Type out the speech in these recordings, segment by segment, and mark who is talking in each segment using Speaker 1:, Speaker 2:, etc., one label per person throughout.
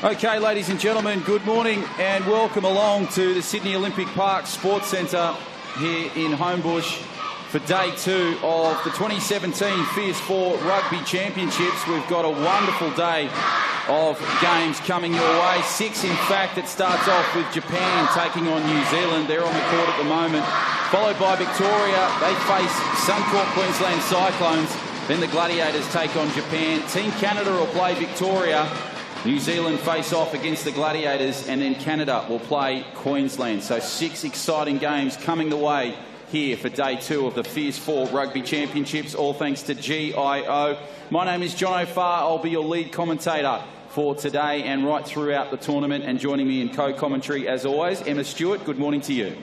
Speaker 1: Okay, ladies and gentlemen, good morning and welcome along to the Sydney Olympic Park Sports Centre here in Homebush for day 2 of the 2017 Fierce 4 Rugby Championships. We've got a wonderful day of games coming your way. 6, in fact. It starts off with Japan taking on New Zealand. They're on the court at the moment. Followed by Victoria. They face Suncorp Queensland Cyclones. Then the Gladiators take on Japan. Team Canada will play Victoria. New Zealand face off against the Gladiators, and then Canada will play Queensland. So 6 exciting games coming the way here for day 2 of the Fierce 4 Rugby Championships, all thanks to GIO. My name is John O'Farr. I'll be your lead commentator for today and right throughout the tournament, and joining me in co-commentary as always, Emma Stewart. Good morning to you.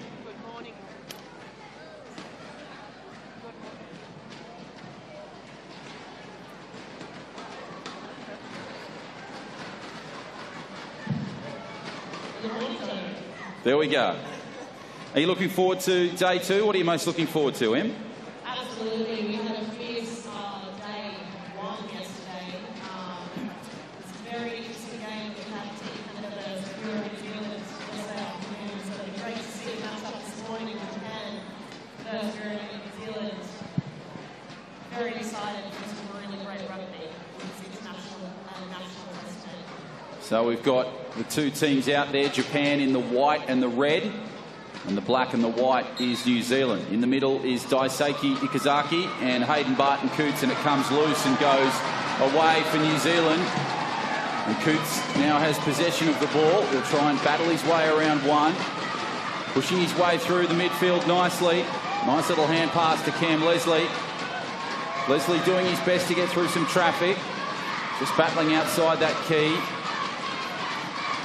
Speaker 1: There we go. Are you looking forward to day 2? What are you most looking forward to, Em?
Speaker 2: Absolutely. We had a fierce day 1 yesterday. It's a very interesting game. We had Team Canada versus New Zealand yesterday afternoon, so it'll be great to see a match-up this morning in Japan versus New Zealand. Very excited for some really great rugby with this international and national president.
Speaker 1: So we've got the 2 teams out there, Japan in the white and the red, and the black and the white is New Zealand. In the middle is Daisuke Ikazaki and Hayden Barton-Coots, and it comes loose and goes away for New Zealand. And Coots now has possession of the ball. He'll try and battle his way around one, pushing his way through the midfield nicely. Nice little hand pass to Cam Leslie. Leslie doing his best to get through some traffic, just battling outside that key.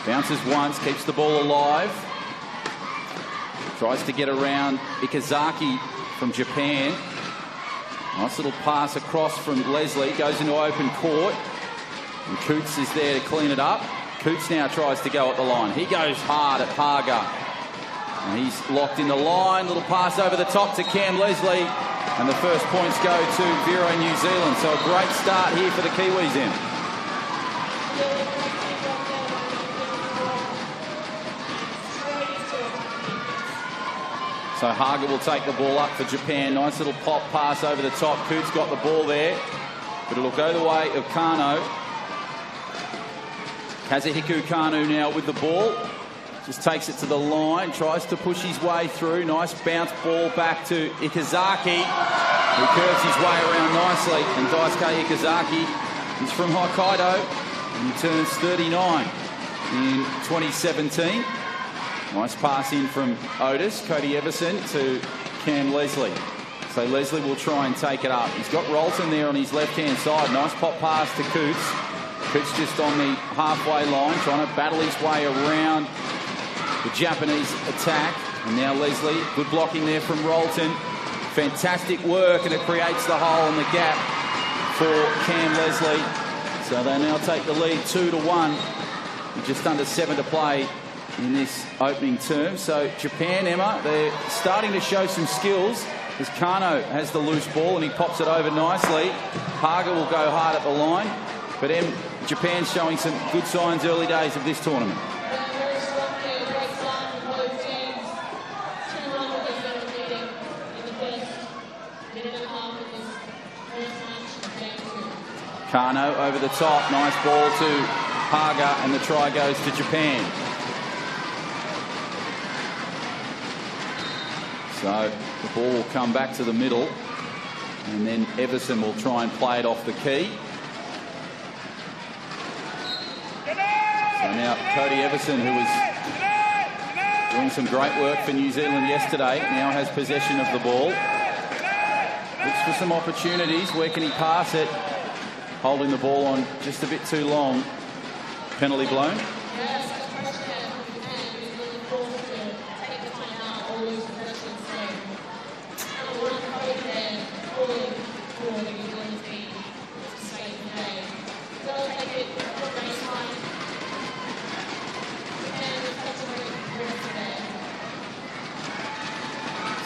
Speaker 1: Bounces once, keeps the ball alive. Tries to get around Ikazaki from Japan. Nice little pass across from Leslie. Goes into open court. And Coots is there to clean it up. Coots now tries to go at the line. He goes hard at Haga. And he's locked in the line. Little pass over the top to Cam Leslie. And the first points go to Vero, New Zealand. So a great start here for the Kiwis in. So Haga will take the ball up for Japan. Nice little pop pass over the top. Coots got the ball there, but it'll go the way of Kano. Kazuhiko Kano now with the ball. Just takes it to the line, tries to push his way through. Nice bounce ball back to Ikazaki, who curves his way around nicely. And Daisuke Ikazaki is from Hokkaido, and he turns 39 in 2017. Nice pass in from Otis, Cody Everson to Cam Leslie. So Leslie will try and take it up. He's got Rolton there on his left-hand side. Nice pop pass to Coots. Coots just on the halfway line, trying to battle his way around the Japanese attack. And now Leslie, good blocking there from Rolton. Fantastic work, and it creates the hole and the gap for Cam Leslie. So they now take the lead 2-1 with just under 7 to play in this opening term. So Japan, Emma, they're starting to show some skills as Kano has the loose ball and he pops it over nicely. Haga will go hard at the line, but Japan's showing some good signs early days of this tournament. Kano over the top, nice ball to Haga, and the try goes to Japan. So the ball will come back to the middle, and then Everson will try and play it off the key. So now Cody Everson, who was doing some great work for New Zealand yesterday, now has possession of the ball. Looks for some opportunities. Where can he pass it? Holding the ball on just a bit too long. Penalty blown.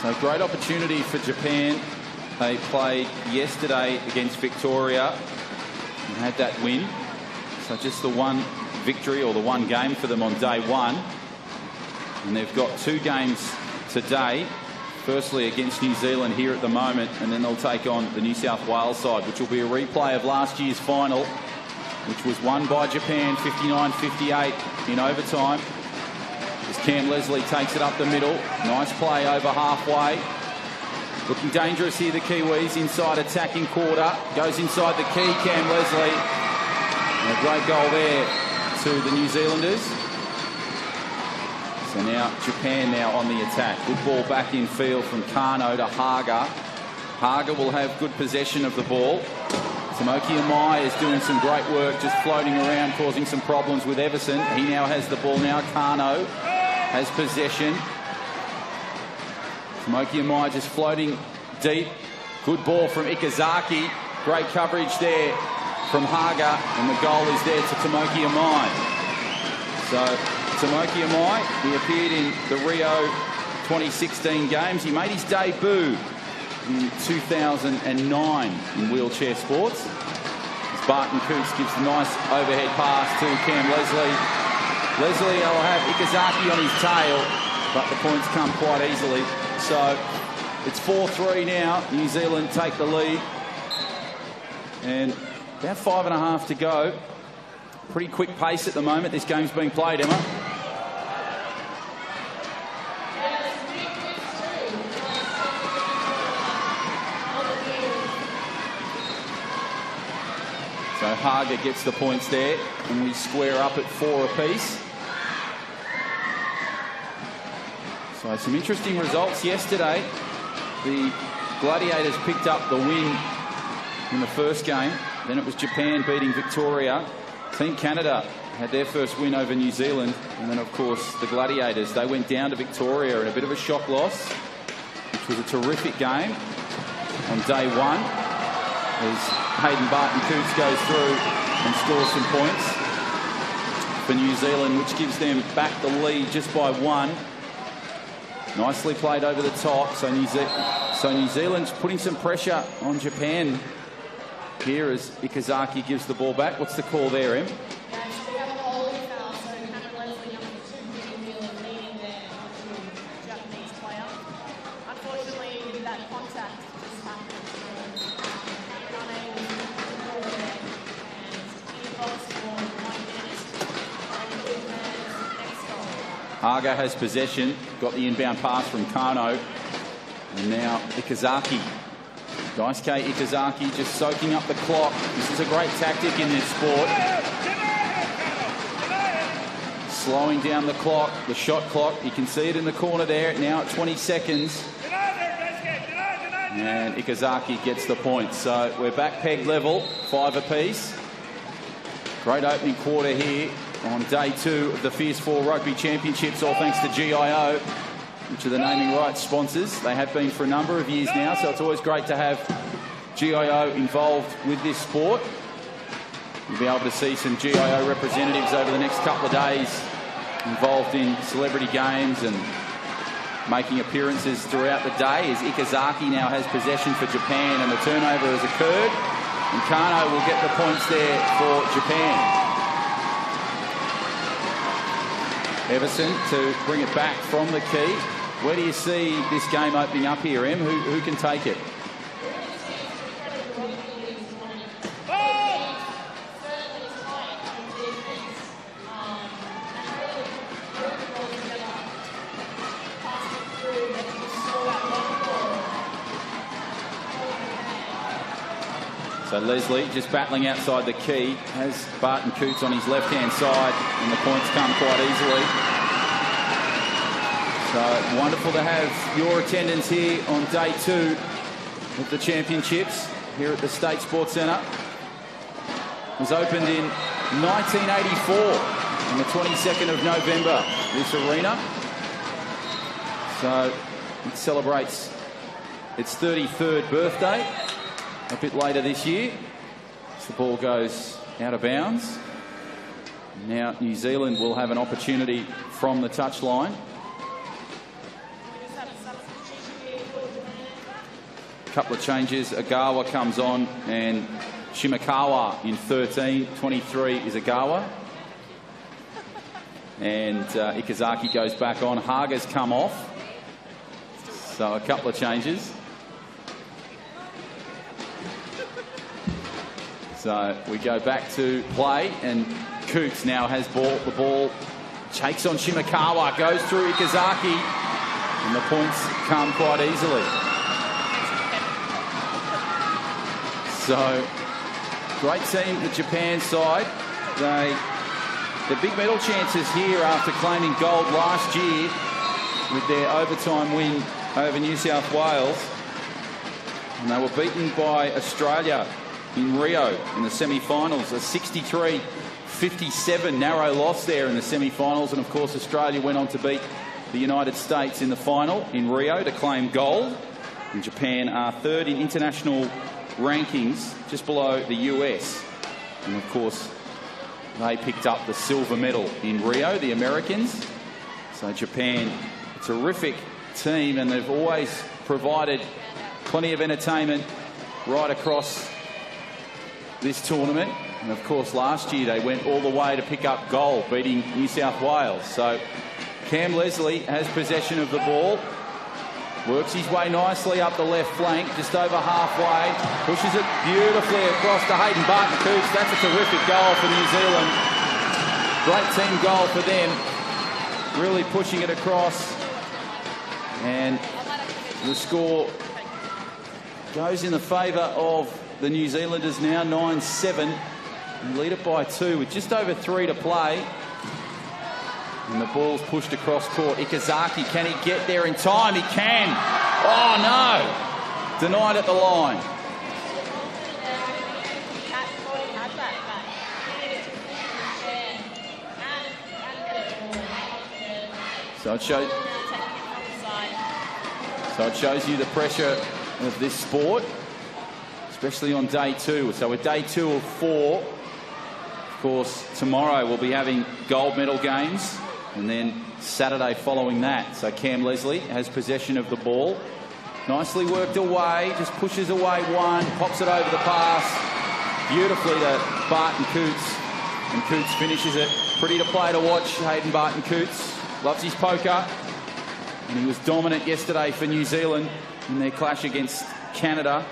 Speaker 1: So great opportunity for Japan. They played yesterday against Victoria and had that win. So just the one victory, or the one game for them on day one. And they've got 2 games today. Firstly against New Zealand here at the moment, and then they'll take on the New South Wales side, which will be a replay of last year's final, which was won by Japan 59-58 in overtime. As Cam Leslie takes it up the middle. Nice play over halfway. Looking dangerous here, the Kiwis. Inside attacking quarter. Goes inside the key, Cam Leslie. And a great goal there to the New Zealanders. So now Japan now on the attack. Good ball back in field from Kano to Haga. Haga will have good possession of the ball. Tomoki Amai is doing some great work, just floating around, causing some problems with Everson. He now has the ball now. Kano has possession. Tomoki Amai just floating deep. Good ball from Ikazaki. Great coverage there from Haga, and the goal is there to Tomoki Amai. So Tomoki Amai, he appeared in the Rio 2016 games. He made his debut in 2009 in wheelchair sports. As Barton Coots gives a nice overhead pass to Cam Leslie. Leslie will have Ikazaki on his tail, but the points come quite easily. So it's 4-3 now. New Zealand take the lead. And about 5.5 to go. Pretty quick pace at the moment. This game's being played, Emma. So Haga gets the points there, and we square up at 4 apiece. So some interesting results yesterday. The Gladiators picked up the win in the first game. Then it was Japan beating Victoria. Team Canada had their first win over New Zealand. And then, of course, the Gladiators, they went down to Victoria in a bit of a shock loss, which was a terrific game on day one, as Hayden Barton Coots goes through and scores some points for New Zealand, which gives them back the lead just by 1. Nicely played over the top. So New Zealand's putting some pressure on Japan here as Ikazaki gives the ball back. What's the call there, Em? Haga has possession, got the inbound pass from Kano, and now Ikazaki. Daisuke Ikazaki just soaking up the clock. This is a great tactic in this sport. Slowing down the clock, the shot clock. You can see it in the corner there, now at 20 seconds. And Ikazaki gets the point. So we're back peg level, 5 apiece. Great opening quarter here on day 2 of the Fierce 4 Rugby Championships, all thanks to GIO, which are the naming rights sponsors. They have been for a number of years now, so it's always great to have GIO involved with this sport. You'll be able to see some GIO representatives over the next couple of days involved in celebrity games and making appearances throughout the day, as Ikazaki now has possession for Japan, and the turnover has occurred, and Kano will get the points there for Japan. Everson to bring it back from the key. Where do you see this game opening up here, Em? Who can take it? So Leslie just battling outside the key, has Barton Coots on his left-hand side, and the points come quite easily. So wonderful to have your attendance here on day 2 of the championships here at the State Sports Centre. It was opened in 1984 on the 22nd of November, this arena. So it celebrates its 33rd birthday a bit later this year, as the ball goes out of bounds. Now New Zealand will have an opportunity from the touchline. A couple of changes. Agawa comes on, and Shimakawa in 13. 23 is Agawa. And Ikazaki goes back on. Haga's come off. So a couple of changes. So we go back to play, and Coots now has the ball, takes on Shimakawa, goes through Ikazaki, and the points come quite easily. So, great team, the Japan side. The big medal chances here after claiming gold last year with their overtime win over New South Wales. And they were beaten by Australia in Rio in the semi-finals, a 63-57 narrow loss there in the semi-finals. And of course Australia went on to beat the United States in the final in Rio to claim gold. And Japan are third in international rankings, just below the US. And of course they picked up the silver medal in Rio, the Americans. So Japan, a terrific team, and they've always provided plenty of entertainment right across this tournament. And of course last year they went all the way to pick up gold, beating New South Wales. So Cam Leslie has possession of the ball, works his way nicely up the left flank, just over halfway, pushes it beautifully across to Hayden Barton-Coots. That's a terrific goal for New Zealand. Great team goal for them, really pushing it across. And the score goes in the favour of the New Zealanders now, 9-7. Lead it by 2 with just over 3 to play. And the ball's pushed across court. Ikazaki, can he get there in time? He can. Oh, no. Denied at the line. So it shows you the pressure of this sport, especially on day 2. So with day 2 of 4, of course, tomorrow we'll be having gold medal games, and then Saturday following that. So Cam Leslie has possession of the ball. Nicely worked away, just pushes away one, pops it over the pass beautifully to Barton-Coots, and Coots finishes it. Pretty to play to watch, Hayden Barton-Coots. Loves his poker, and he was dominant yesterday for New Zealand in their clash against Canada.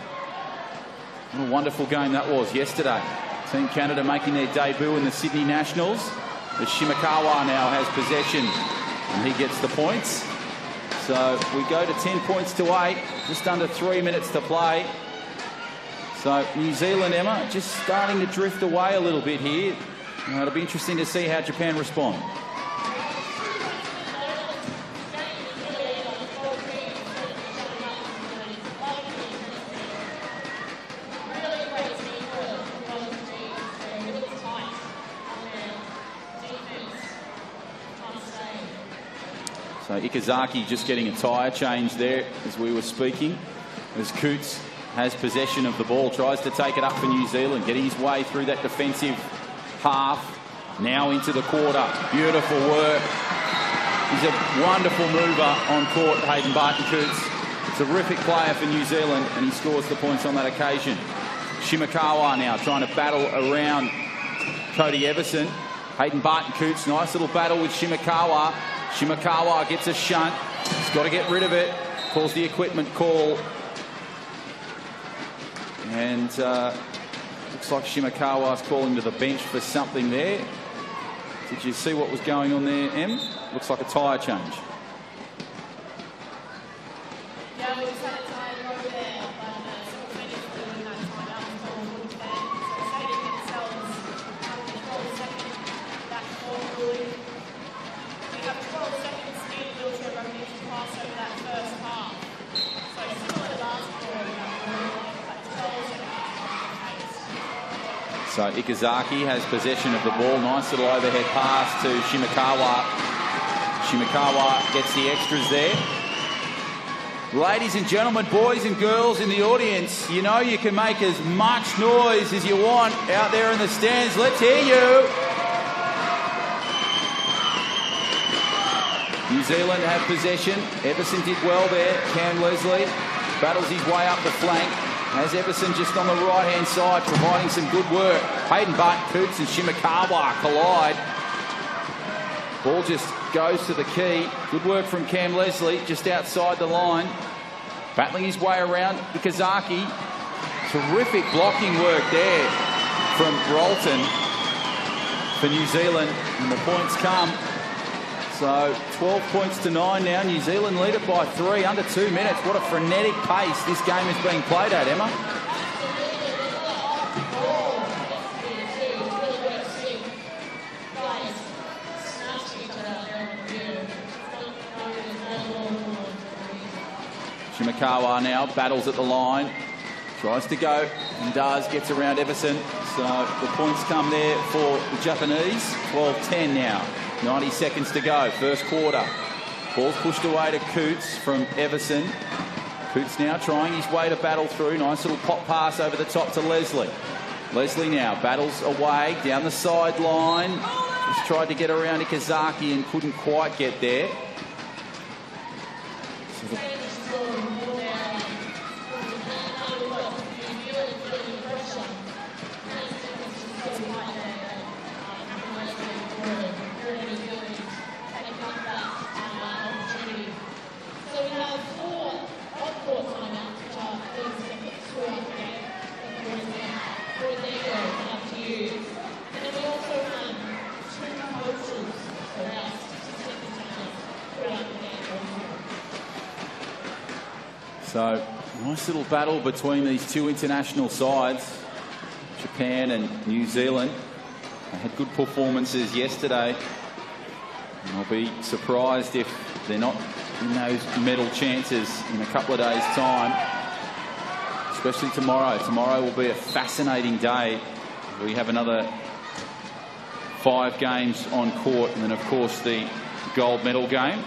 Speaker 1: What a wonderful game that was yesterday. Team Canada making their debut in the Sydney Nationals. As Shimakawa now has possession, and he gets the points. So we go to 10 points to 8, just under 3 minutes to play. So New Zealand, Emma, just starting to drift away a little bit here. It'll be interesting to see how Japan respond. So Ikazaki just getting a tyre change there as we were speaking, as Coots has possession of the ball, tries to take it up for New Zealand, getting his way through that defensive half, now into the quarter. Beautiful work. He's a wonderful mover on court, Hayden Barton-Coots. Terrific player for New Zealand, and he scores the points on that occasion. Shimakawa now trying to battle around Cody Everson. Hayden Barton-Coots, nice little battle with Shimakawa. Shimakawa gets a shunt. He's got to get rid of it. Calls the equipment call. And looks like Shimakawa's calling to the bench for something there. Did you see what was going on there, Em? Looks like a tyre change.
Speaker 2: Yeah, we just had a tyre over there, but simultaneously when that tyre out was told to ban. So saving themselves control second, that ball ruling. We have 12 seconds in wheelchair rugby to pass over that first half. So similar to last ball, but 12 seconds.
Speaker 1: So Ikazaki has possession of the ball. Nice little overhead pass to Shimakawa. Shimakawa gets the extras there. Ladies and gentlemen, boys and girls in the audience, you know you can make as much noise as you want out there in the stands. Let's hear you. New Zealand have possession. Everson did well there. Cam Leslie battles his way up the flank. Has Everson just on the right-hand side, providing some good work. Hayden Barton-Coots and Shimakawa collide. Ball just goes to the key. Good work from Cam Leslie, just outside the line. Battling his way around Ikazaki. Terrific blocking work there from Rolton for New Zealand. And the points come. So 12 points to 9 now. New Zealand lead it by 3, under 2 minutes. What a frenetic pace this game is being played at, Emma. Shimakawa now battles at the line, tries to go and does, gets around Everson. So the points come there for the Japanese. 12-10 now, 90 seconds to go, first quarter. Ball's pushed away to Coots from Everson. Coots now trying his way to battle through. Nice little pop pass over the top to Leslie. Leslie now battles away down the sideline. Just tried to get around Ikazaki and couldn't quite get there. So So, nice little battle between these two international sides, Japan and New Zealand. They had good performances yesterday. And I'll be surprised if they're not in those medal chances in a couple of days' time, especially tomorrow. Tomorrow will be a fascinating day. We have another 5 games on court, and then, of course, the gold medal game.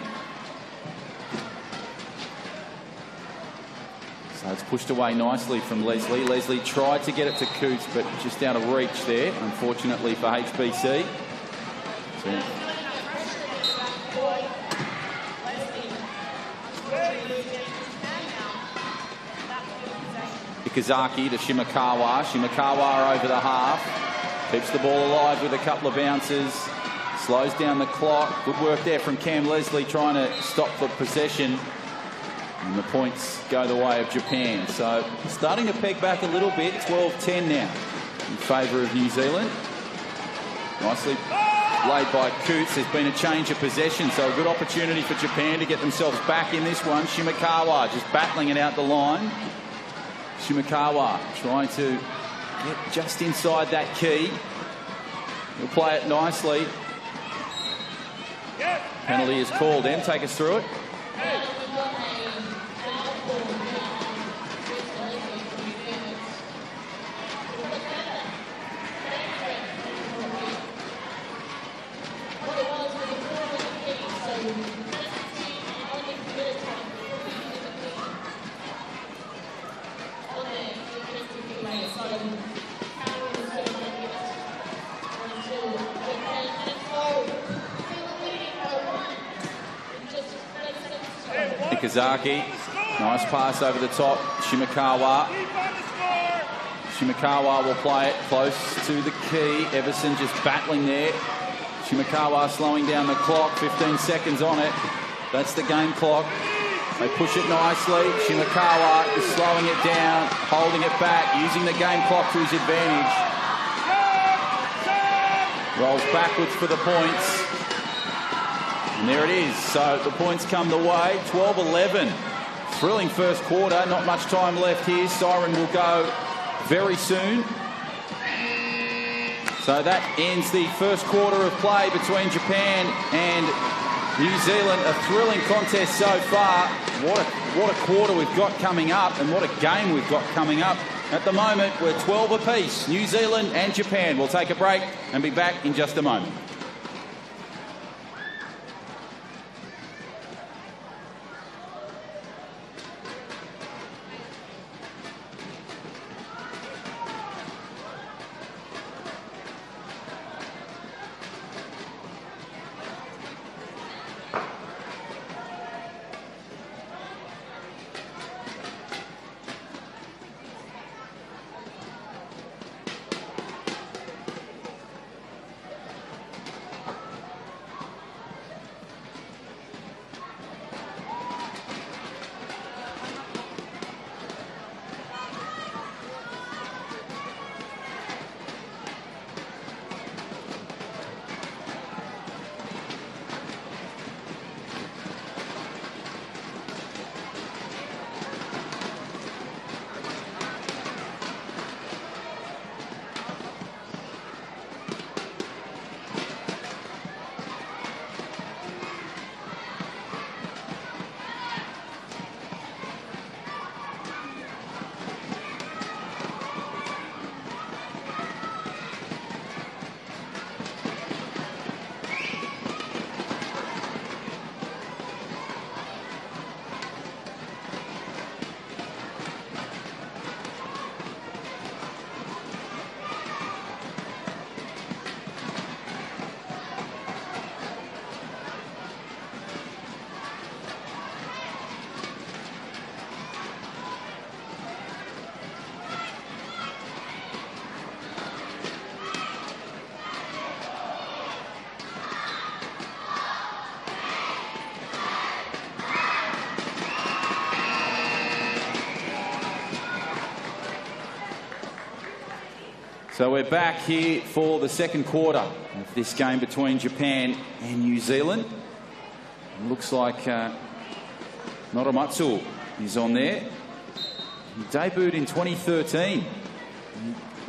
Speaker 1: So it's pushed away nicely from Leslie. Leslie tried to get it to Coots, but just out of reach there, unfortunately for HBC. So Ikazaki to Shimakawa. Shimakawa over the half. Keeps the ball alive with a couple of bounces. Slows down the clock. Good work there from Cam Leslie trying to stop the possession. And the points go the way of Japan. So starting to peg back a little bit. 12-10 now in favour of New Zealand. Nicely laid by Coots. There's been a change of possession, so a good opportunity for Japan to get themselves back in this one. Shimakawa just battling it out the line. Shimakawa trying to get just inside that key. He'll play it nicely. Penalty is called. Em, take us through it. Ikazaki, nice pass over the top. Shimakawa. Shimakawa will play it close to the key. Everson just battling there. Shimakawa slowing down the clock. 15 seconds on it. That's the game clock. They push it nicely. Shimakawa is slowing it down, holding it back, using the game clock to his advantage. Rolls backwards for the points. And there it is. So the points come the way. 12-11. Thrilling first quarter. Not much time left here. Siren will go very soon. So that ends the first quarter of play between Japan and New Zealand. A thrilling contest so far. What a quarter we've got coming up, and what a game we've got coming up. At the moment, we're 12 apiece. New Zealand and Japan. We'll take a break and be back in just a moment. So we're back here for the second quarter of this game between Japan and New Zealand. It looks like Noromatsu is on there. He debuted in 2013. He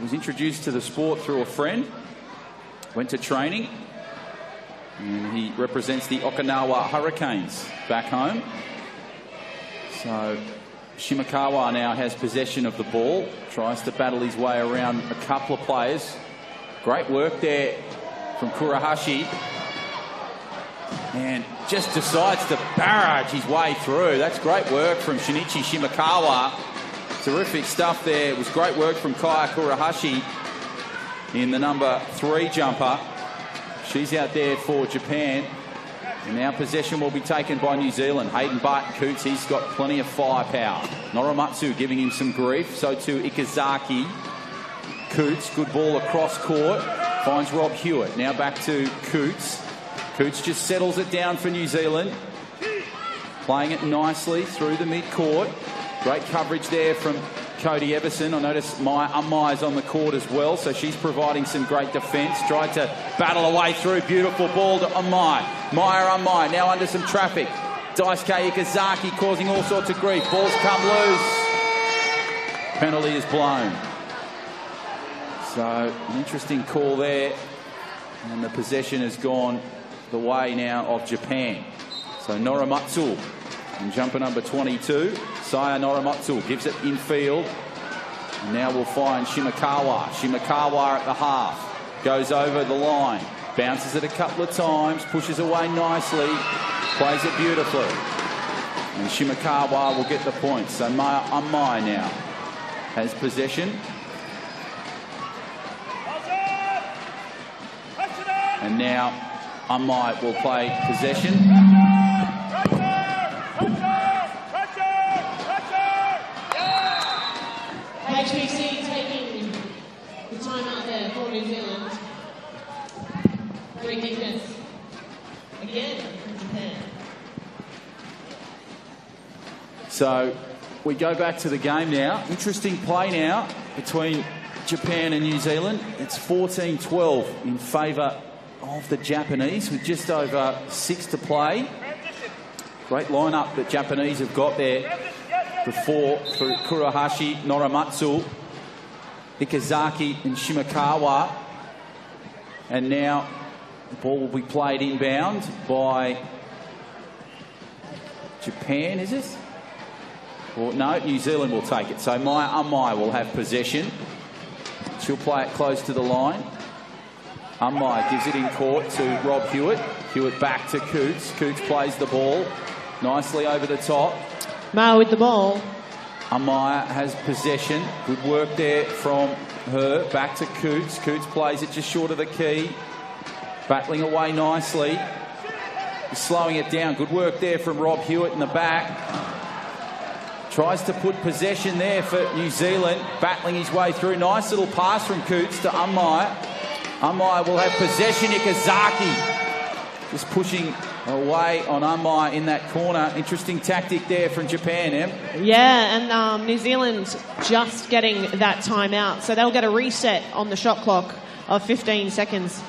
Speaker 1: was introduced to the sport through a friend. Went to training. And he represents the Okinawa Hurricanes back home. So Shimakawa now has possession of the ball. Tries to battle his way around a couple of players. Great work there from Kurahashi. And just decides to barrage his way through. That's great work from Shinichi Shimakawa. Terrific stuff there. It was great work from Kaya Kurahashi in the number 3 jumper. She's out there for Japan. And now possession will be taken by New Zealand. Hayden Barton-Coots, he's got plenty of firepower. Noromatsu giving him some grief. So too Ikazaki. Coots, good ball across court. Finds Rob Hewitt. Now back to Coots. Coots just settles it down for New Zealand. Playing it nicely through the mid-court. Great coverage there from Cody Everson. I notice Mai's on the court as well, so she's providing some great defence. Tried to battle away through. Beautiful ball to Amai. Maya now under some traffic. Daisuke Ikazaki causing all sorts of grief. Balls come loose. Penalty is blown. So an interesting call there. And the possession has gone the way now of Japan. So Noromatsu and jumper number 22. Saya Noromatsu gives it in field. And now we'll find Shimakawa. Shimakawa at the half. Goes over the line. Bounces it a couple of times. Pushes away nicely. Plays it beautifully. And Shimakawa will get the point. So Amai now has possession. And now Amai will play possession.
Speaker 2: HBC taking the time out there for New Zealand. Great defense. Again from Japan.
Speaker 1: So we go back to the game now. Interesting play now between Japan and New Zealand. It's 14-12 in favour of the Japanese with just over 6 to play. Great lineup that Japanese have got there before through Kurahashi, Noromatsu, Ikazaki and Shimakawa. And now the ball will be played inbound by Japan, is it? Or no, New Zealand will take it. So Maya Amai will have possession. She'll play it close to the line. Amai gives it in court to Rob Hewitt. Hewitt back to Coots. Coots plays the ball nicely over the top.
Speaker 2: Ma with the ball.
Speaker 1: Amaya has possession. Good work there from her. Back to Coots. Coots plays it just short of the key. Battling away nicely. Slowing it down. Good work there from Rob Hewitt in the back. Tries to put possession there for New Zealand. Battling his way through. Nice little pass from Coots to Amaya. Amai will have possession. Ikazaki just pushing away on Amai in that corner. Interesting tactic there from Japan, Em.
Speaker 2: Yeah, and New Zealand just getting that time out. So they'll get a reset on the shot clock of 15 seconds.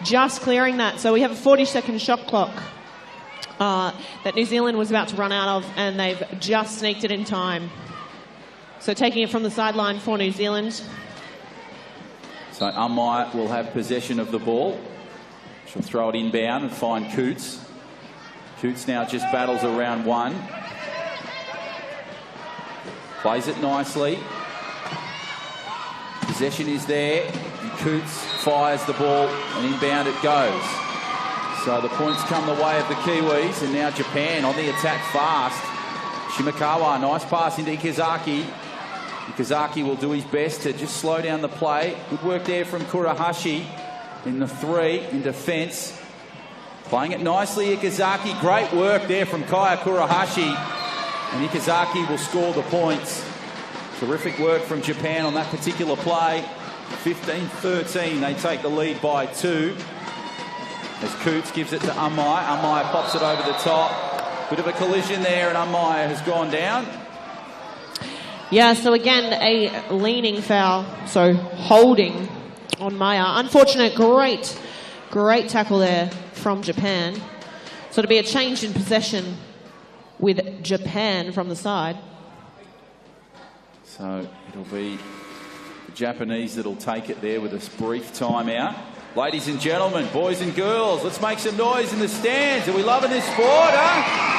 Speaker 2: Just clearing that. So we have a 40-second shot clock that New Zealand was about to run out of, and they've just sneaked it in time. So taking it from the sideline for New Zealand.
Speaker 1: So Amai will have possession of the ball. She'll throw it inbound and find Coots. Coots now just battles around one. Plays it nicely. Possession is there. And Coots fires the ball and inbound it goes. So the points come the way of the Kiwis, and now Japan on the attack fast. Shimakawa, nice pass into Ikazaki. Ikazaki will do his best to just slow down the play. Good work there from Kurahashi in the 3 in defence. Playing it nicely, Ikazaki. Great work there from Kaya Kurahashi. And Ikazaki will score the points. Terrific work from Japan on that particular play. 15-13, they take the lead by 2. As Coots gives it to Amai. Amai pops it over the top. Bit of a collision there, and Amai has gone down.
Speaker 3: Yeah, so again, a leaning foul, so holding on Maya. Unfortunate, great tackle there from Japan. So it'll be a change in possession with Japan from the side.
Speaker 1: So it'll be the Japanese that'll take it there with a brief timeout. Ladies and gentlemen, boys and girls, let's make some noise in the stands. Are we loving this sport, huh?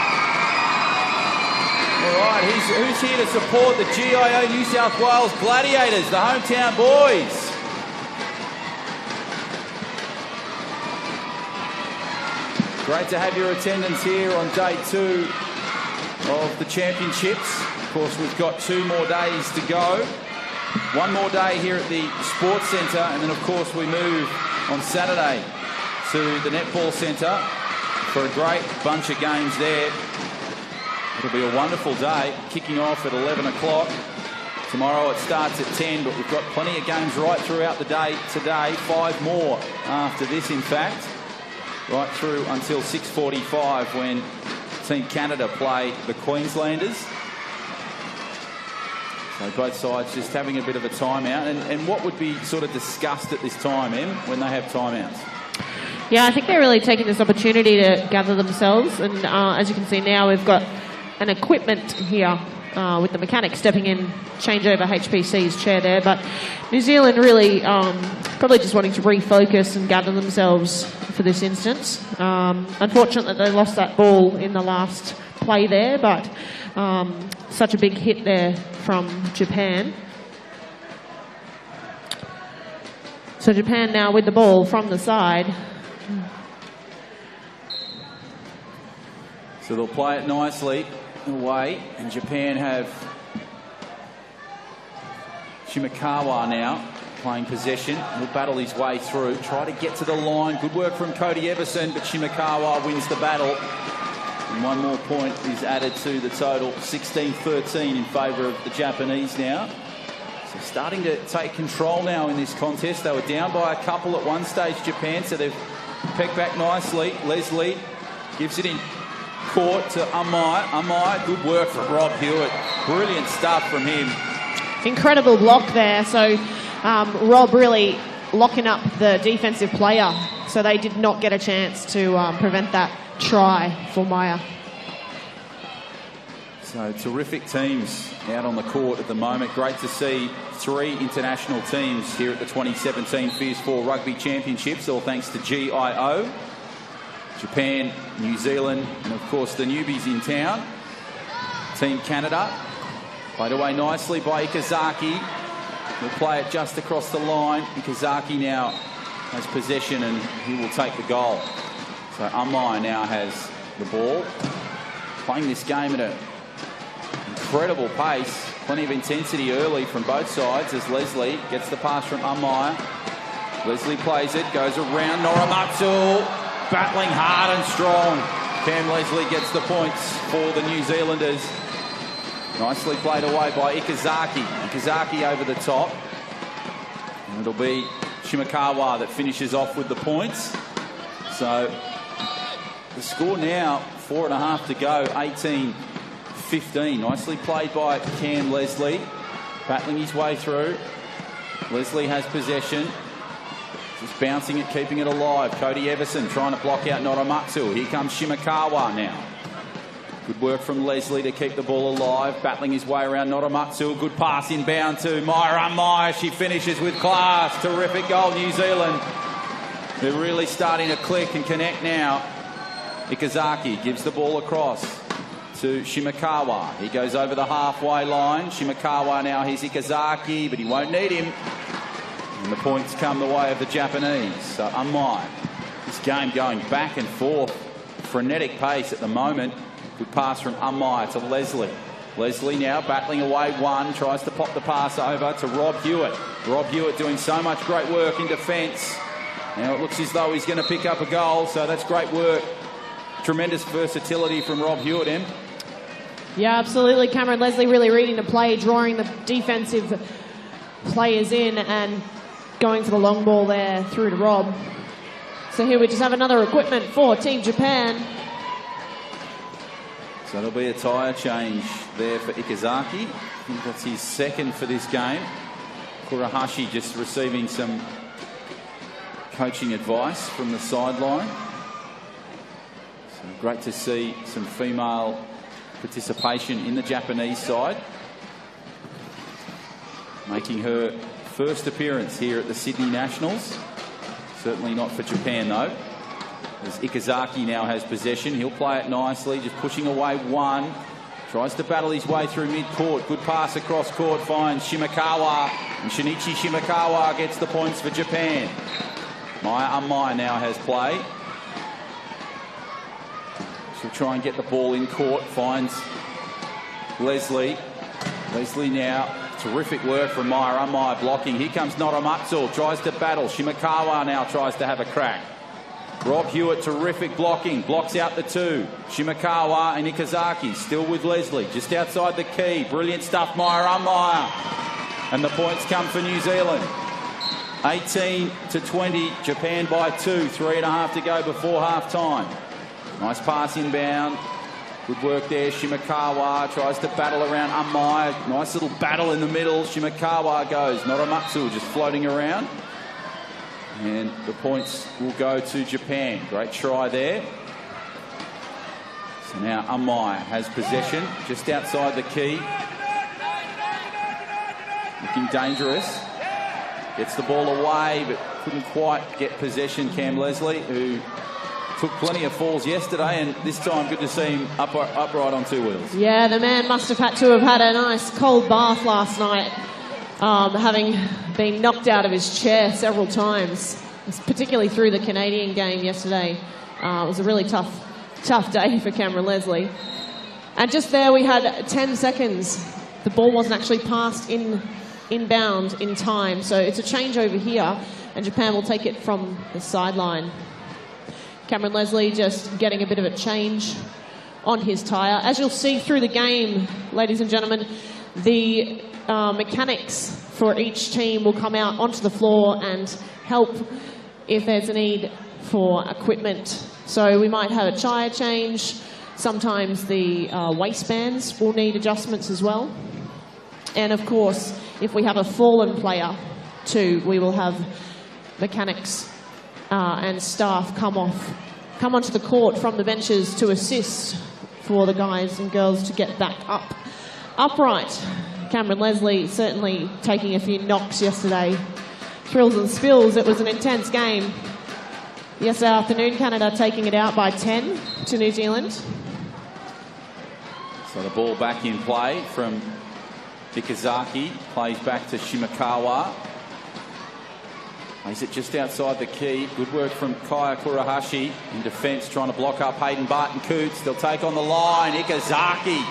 Speaker 1: All right, who's here to support the GIO New South Wales Gladiators, the hometown boys? Great to have your attendance here on day 2 of the championships. Of course, we've got 2 more days to go. 1 more day here at the Sports Centre, and then, of course, we move on Saturday to the Netball Centre for a great bunch of games there. It'll be a wonderful day, kicking off at 11 o'clock. Tomorrow it starts at 10, but we've got plenty of games right throughout the day today. 5 more after this, in fact, right through until 6:45 when Team Canada play the Queenslanders. So both sides just having a bit of a timeout. And what would be sort of discussed at this time, Em, when they have timeouts?
Speaker 3: Yeah, I think they're really taking this opportunity to gather themselves. And as you can see now, we've got an equipment here with the mechanic stepping in, change over HPC's chair there. But New Zealand really probably just wanting to refocus and gather themselves for this instance. Unfortunate that they lost that ball in the last play there, but such a big hit there from Japan. So Japan now with the ball from the side.
Speaker 1: So they'll play it nicely away, and Japan have Shimakawa now playing possession. He'll battle his way through, try to get to the line. Good work from Cody Everson, but Shimakawa wins the battle. And 1 more point is added to the total, 16-13 in favour of the Japanese now. So starting to take control now in this contest. They were down by a couple at one stage, Japan, so they've pegged back nicely. Leslie gives it in court to Amai. Good work from Rob Hewitt. Brilliant stuff from him.
Speaker 3: Incredible block there. So Rob really locking up the defensive player, so they did not get a chance to prevent that try for Maya.
Speaker 1: So terrific teams out on the court at the moment. Great to see 3 international teams here at the 2017 Fierce 4 Rugby Championships, all thanks to GIO. Japan, New Zealand, and of course the newbies in town. Team Canada, played away nicely by Ikazaki. He'll play it just across the line. Ikazaki now has possession and he will take the goal. So Amai now has the ball. Playing this game at an incredible pace. Plenty of intensity early from both sides as Leslie gets the pass from Amai. Leslie plays it, goes around Norimatsu. Battling hard and strong. Cam Leslie gets the points for the New Zealanders. Nicely played away by Ikazaki. Ikazaki over the top. And it'll be Shimakawa that finishes off with the points. So the score now, 4.5 to go, 18-15. Nicely played by Cam Leslie. Battling his way through. Leslie has possession. Just bouncing it, keeping it alive. Cody Everson trying to block out Norimatsu. Here comes Shimakawa now. Good work from Leslie to keep the ball alive. Battling his way around Norimatsu. Good pass inbound to Maya. She finishes with class. Terrific goal, New Zealand. They're really starting to click and connect now. Ikazaki gives the ball across to Shimakawa. He goes over the halfway line. Shimakawa now, here's Ikazaki, but he won't need him. And the points come the way of the Japanese. So Amai, this game going back and forth. Frenetic pace at the moment. Good pass from Amai to Leslie. Leslie now battling away one, tries to pop the pass over to Rob Hewitt. Rob Hewitt doing so much great work in defence. Now it looks as though he's going to pick up a goal, so that's great work. Tremendous versatility from Rob Hewitt, Em.
Speaker 3: Yeah, absolutely. Cameron Leslie really reading the play, drawing the defensive players in and going for the long ball there through to Rob. So here we just have another equipment for Team Japan.
Speaker 1: So there'll be a tyre change there for Ikazaki. I think that's his second for this game. Kurahashi just receiving some coaching advice from the sideline. So great to see some female participation in the Japanese side. Making her first appearance here at the Sydney Nationals. Certainly not for Japan though. As Ikazaki now has possession, he'll play it nicely, just pushing away one. Tries to battle his way through mid-court. Good pass across court, finds Shimakawa. And Shinichi Shimakawa gets the points for Japan. Maya Amai now has play. She'll try and get the ball in court, finds Leslie. Leslie now, terrific work from Maya Amai blocking. Here comes Noramatsu, tries to battle. Shimakawa now tries to have a crack. Rob Hewitt, terrific blocking, blocks out the two. Shimakawa and Ikazaki still with Leslie, just outside the key. Brilliant stuff, Maya Amaya. And the points come for New Zealand. 18-20, Japan by 2, 3.5 to go before half time. Nice pass inbound. Good work there. Shimakawa tries to battle around Amai. Nice little battle in the middle. Shimakawa goes. Noramatsu just floating around. And the points will go to Japan. Great try there. So now Amai has possession just outside the key. Looking dangerous. Gets the ball away, but couldn't quite get possession. Cam Leslie, who took plenty of falls yesterday, and this time good to see him upright on two wheels.
Speaker 3: Yeah, the man must have had a nice cold bath last night, having been knocked out of his chair several times, particularly through the Canadian game yesterday. It was a really tough day for Cameron Leslie. And just there we had 10 seconds. The ball wasn't actually passed inbound in time, so it's a change over here, and Japan will take it from the sideline. Cameron Leslie just getting a bit of a change on his tyre. As you'll see through the game, ladies and gentlemen, the mechanics for each team will come out onto the floor and help if there's a need for equipment. So we might have a tyre change. Sometimes the waistbands will need adjustments as well. And of course, if we have a fallen player too, we will have mechanics and staff come onto the court from the benches to assist for the guys and girls to get back upright. Cameron Leslie certainly taking a few knocks yesterday. Thrills and spills, it was an intense game. Yesterday afternoon, Canada taking it out by 10 to New Zealand.
Speaker 1: So the ball back in play from Ikazaki, plays back to Shimakawa. Plays it just outside the key. Good work from Kaya Kurahashi in defence, trying to block up Hayden Barton-Coots. They'll take on the line. Ikazaki.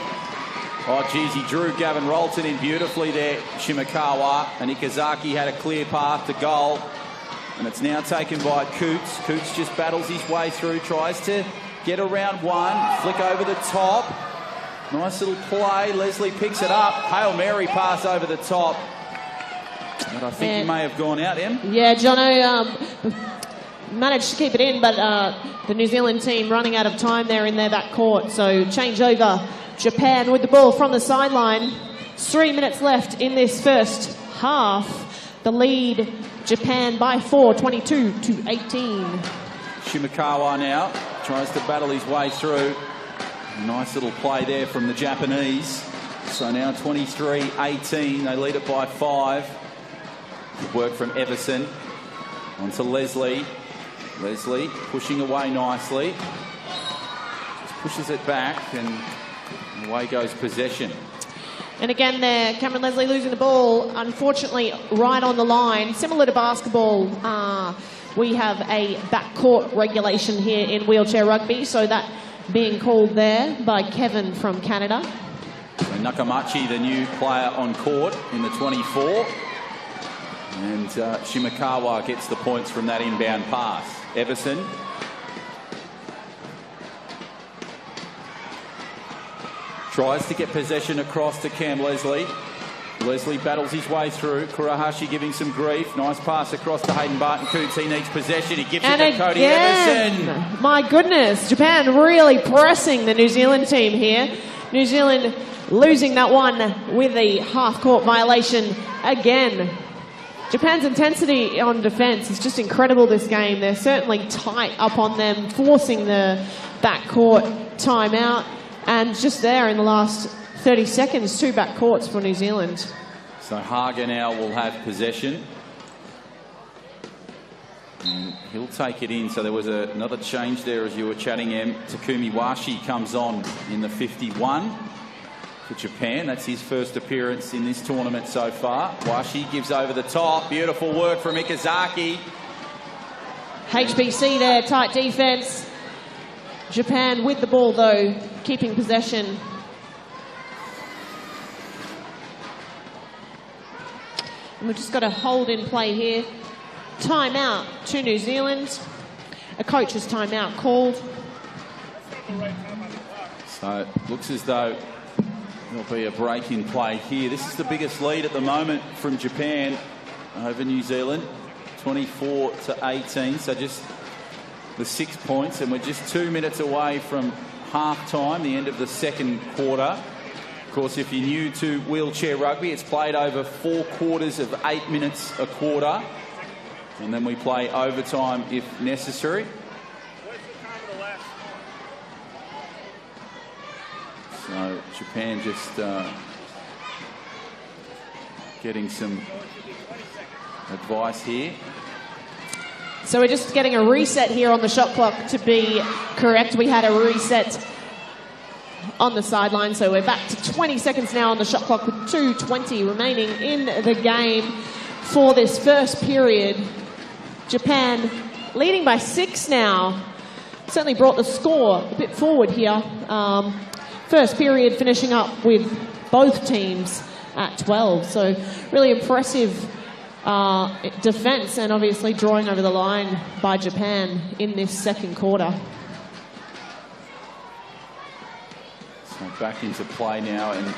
Speaker 1: Oh, geez, he drew Gavin Rolton in beautifully there, Shimakawa. And Ikazaki had a clear path to goal. And it's now taken by Coots. Coots just battles his way through, tries to get around one, flick over the top. Nice little play. Leslie picks it up. Hail Mary pass over the top. But I think he may have gone out, Em.
Speaker 3: Yeah, Jono managed to keep it in, but the New Zealand team running out of time there in their back court. So change over. Japan with the ball from the sideline. 3 minutes left in this first half. The lead, Japan by 4, 22-18.
Speaker 1: Shimakawa now tries to battle his way through. Nice little play there from the Japanese. So now 23-18. They lead it by 5. Good work from Everson. On to Leslie. Leslie pushing away nicely. Just pushes it back and away goes possession.
Speaker 3: And again there, Cameron Leslie losing the ball, unfortunately, right on the line. Similar to basketball, we have a backcourt regulation here in wheelchair rugby, so that being called there by Kevin from Canada.
Speaker 1: So Nakamachi, the new player on court in the 24. And Shimakawa gets the points from that inbound pass. Everson. Tries to get possession across to Cam Leslie. Leslie battles his way through. Kurahashi giving some grief. Nice pass across to Hayden Barton-Coots. He needs possession. He gives it to Cody Emerson.
Speaker 3: My goodness, Japan really pressing the New Zealand team here. New Zealand losing that one with a half-court violation again. Japan's intensity on defence is just incredible this game. They're certainly tight up on them, forcing the backcourt timeout. And just there in the last 30 seconds, 2 backcourts for New Zealand.
Speaker 1: So Haga now will have possession. And he'll take it in. So there was another change there as you were chatting, Em. Takumi Washi comes on in the 51 for Japan. That's his first appearance in this tournament so far. Washi gives over the top. Beautiful work from Ikazaki.
Speaker 3: HBC there, tight defence. Japan with the ball though, keeping possession. And we've just got a hold in play here. Timeout to New Zealand. A coach's timeout called.
Speaker 1: So it looks as though there'll be a break in play here. This is the biggest lead at the moment from Japan over New Zealand. 24-18, so just the 6 points, and we're just 2 minutes away from half-time, the end of the second quarter. Of course, if you're new to wheelchair rugby, it's played over 4 quarters of 8 minutes a quarter, and then we play overtime if necessary. So Japan just getting some advice here.
Speaker 3: So we're just getting a reset here on the shot clock to be correct. We had a reset on the sideline, so we're back to 20 seconds now on the shot clock with 2:20 remaining in the game for this first period. Japan leading by 6 now. Certainly brought the score a bit forward here. First period finishing up with both teams at 12. So really impressive defence, and obviously drawing over the line by Japan in this second quarter.
Speaker 1: So back into play now, and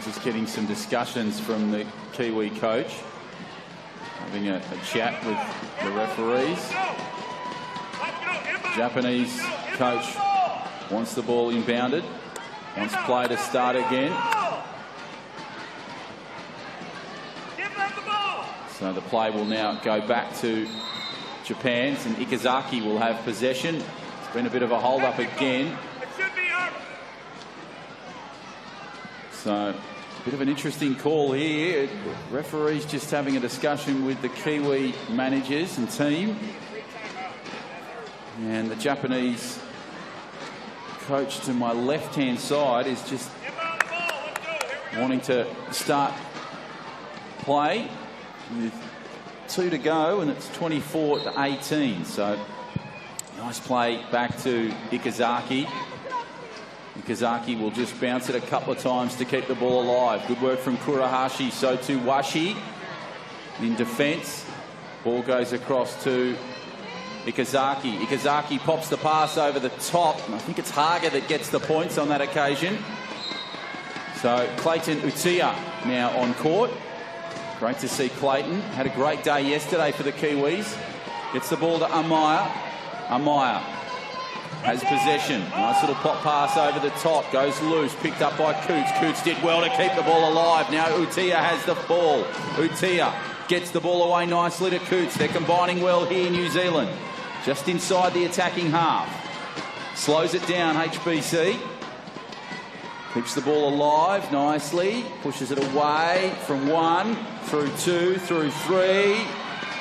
Speaker 1: just getting some discussions from the Kiwi coach, having a chat with the referees. Japanese coach wants the ball inbounded, wants play to start again. So the play will now go back to Japan's, and Ikazaki will have possession. It's been a bit of a hold-up again. So a bit of an interesting call here. Referees just having a discussion with the Kiwi managers and team. And the Japanese coach to my left-hand side is just wanting to start play with 2 to go, and it's 24-18. So nice play back to Ikazaki. Ikazaki will just bounce it a couple of times to keep the ball alive. Good work from Kurahashi. So to Washi in defence. Ball goes across to Ikazaki. Ikazaki pops the pass over the top. I think it's Haga that gets the points on that occasion. So Clayton Utia now on court. Great to see Clayton. Had a great day yesterday for the Kiwis. Gets the ball to Amaya. Amaya has possession. Nice little pop pass over the top. Goes loose. Picked up by Coots. Coots did well to keep the ball alive. Now Utia has the ball. Utia gets the ball away nicely to Coots. They're combining well here, New Zealand. Just inside the attacking half. Slows it down, HBC. Keeps the ball alive nicely. Pushes it away from 1, through 2, through 3.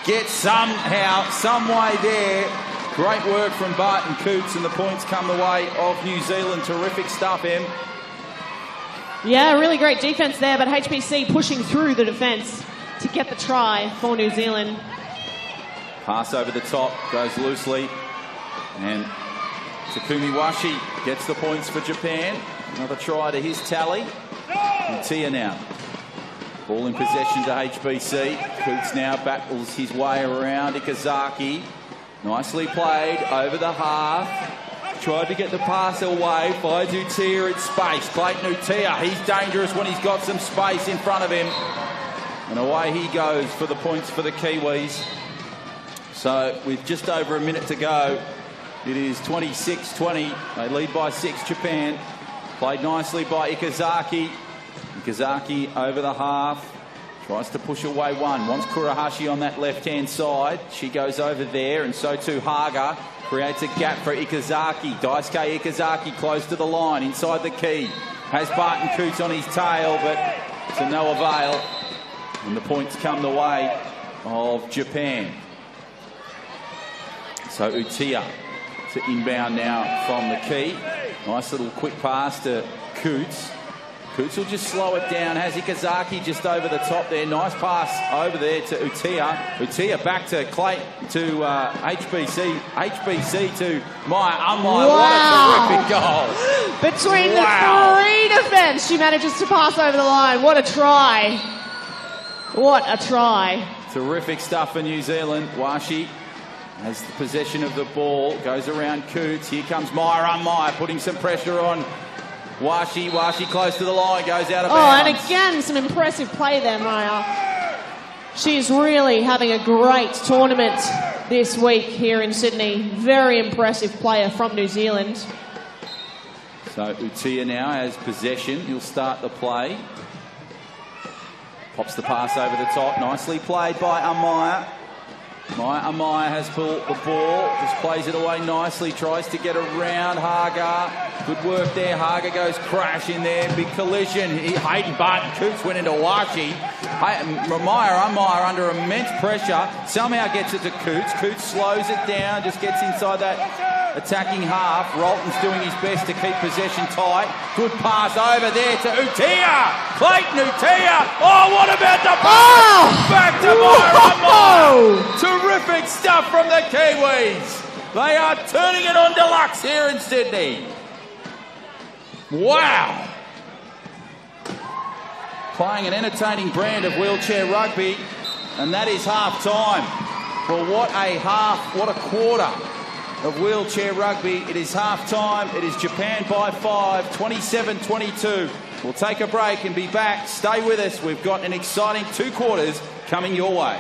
Speaker 1: Gets somehow, some way there. Great work from Barton Coots, and the points come the way of New Zealand. Terrific stuff, Em.
Speaker 3: Yeah, really great defence there, but HBC pushing through the defence to get the try for New Zealand.
Speaker 1: Pass over the top, goes loosely, and Takumi Washi gets the points for Japan. Another try to his tally. And Tia now. Ball in possession to HBC. Coots now battles his way around Ikazaki. Nicely played over the half. Tried to get the pass away. Finds Utia in space. Clayton Utia, he's dangerous when he's got some space in front of him. And away he goes for the points for the Kiwis. So with just over a minute to go, it is 26-20. They lead by 6, Japan. Played nicely by Ikazaki. Ikazaki over the half. Tries to push away one. Wants Kurahashi on that left-hand side. She goes over there, and so too Haga. Creates a gap for Ikazaki. Daisuke Ikazaki close to the line, inside the key. Has Barton Coots on his tail, but to no avail. And the points come the way of Japan. So Utia to inbound now from the key. Nice little quick pass to Coots. Coots will just slow it down. Has Ikazaki just over the top there. Nice pass over there to Utia. Utia back to HBC. HBC to Maya Umai.
Speaker 3: Wow.
Speaker 1: What a terrific goal.
Speaker 3: Between the 3 defence, she manages to pass over the line. What a try. What a try.
Speaker 1: Terrific stuff for New Zealand. Washi has the possession of the ball. Goes around Coots. Here comes Maya Umai putting some pressure on Washi close to the line, goes out of bounds.
Speaker 3: Oh, and again, some impressive play there, Maya. She's really having a great tournament this week here in Sydney. Very impressive player from New Zealand.
Speaker 1: So Utia now has possession. He'll start the play. Pops the pass over the top. Nicely played by Amaya. Amaya has pulled the ball, just plays it away nicely, tries to get around Haga. Good work there. Haga goes crash in there. Big collision. Hayden Barton Coots went into Washi. Amaya under immense pressure. Somehow gets it to Coots. Coots slows it down, just gets inside that attacking half. Rolton's doing his best to keep possession tight. Good pass over there to Utia. Clayton Utia. Oh, what about the pass? Back to Amaya. Terrific stuff from the Kiwis. They are turning it on deluxe here in Sydney. Wow. Playing an entertaining brand of wheelchair rugby, and that is half time. Well, what a quarter of wheelchair rugby. It is half time. It is Japan by 5, 27-22. We'll take a break and be back. Stay with us. We've got an exciting 2 quarters coming your way.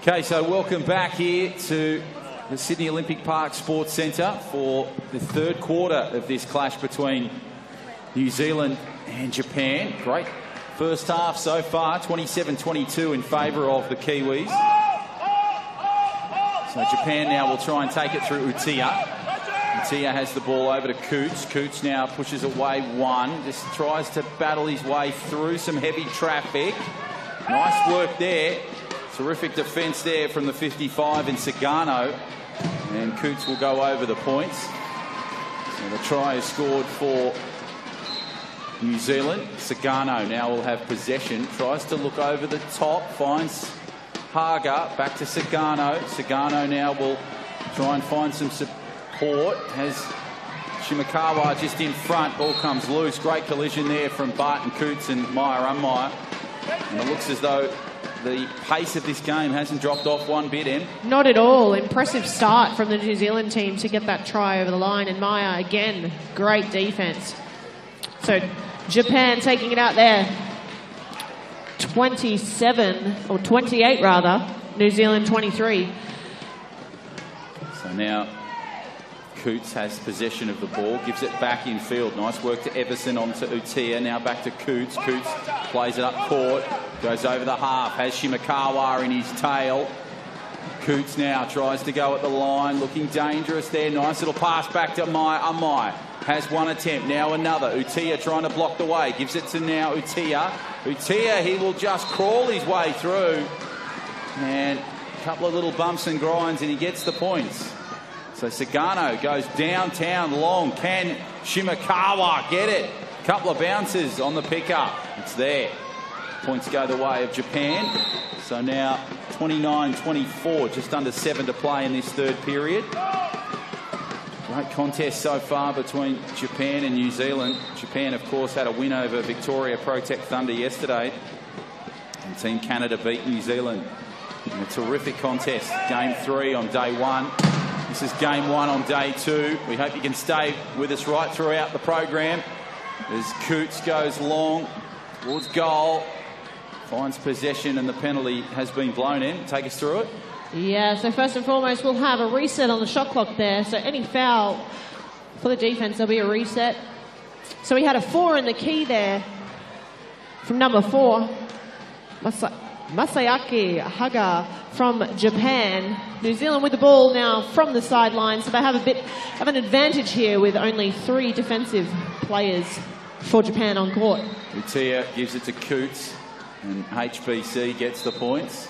Speaker 1: Okay, so welcome back here to the Sydney Olympic Park Sports Centre for the third quarter of this clash between New Zealand and Japan. Great first half so far, 27-22 in favour of the Kiwis. So Japan now will try and take it through Utia. Utia has the ball over to Coots. Coots now pushes away one, just tries to battle his way through some heavy traffic. Nice work there. Terrific defence there from the 55 in Sagano. And Coots will go over the points. So the try is scored for New Zealand. Sagano now will have possession. Tries to look over the top. Finds Haga. Back to Sagano. Sagano now will try and find some support. Has Shimakawa just in front. Ball comes loose. Great collision there from Barton Coots and Meyer. And it looks as though the pace of this game hasn't dropped off one bit, Em.
Speaker 3: Not at all. Impressive start from the New Zealand team to get that try over the line. And Maya, again, great defence. So Japan taking it out there. 27, or 28 rather. New Zealand 23.
Speaker 1: So now Coots has possession of the ball, gives it back in field. Nice work to Everson onto Utia. Now back to Coots. Coots plays it up court. Goes over the half, has Shimakawa in his tail. Coots now tries to go at the line, looking dangerous there. Nice little pass back to Mai. Has one attempt, now another. Utia trying to block the way, gives it to now Utia. Utia, he will just crawl his way through. And a couple of little bumps and grinds and he gets the points. So Sagano goes downtown long. Can Shimakawa get it? Couple of bounces on the pickup. It's there. Points go the way of Japan. So now 29-24, just under 7 to play in this third period. Great contest so far between Japan and New Zealand. Japan, of course, had a win over Victoria Protect Thunder yesterday. And Team Canada beat New Zealand in a terrific contest. Game 3 on day 1. This is game 1 on day 2. We hope you can stay with us right throughout the program as Coots goes long towards goal. Finds possession and the penalty has been blown in. Take us through it.
Speaker 3: Yeah, so first and foremost, we'll have a reset on the shot clock there. So any foul for the defence, there'll be a reset. So we had a 4 in the key there from number 4. Masayaki Haga from Japan. New Zealand with the ball now from the sideline. So they have a bit of an advantage here with only 3 defensive players for Japan on court.
Speaker 1: Utia gives it to Coots. And HBC gets the points.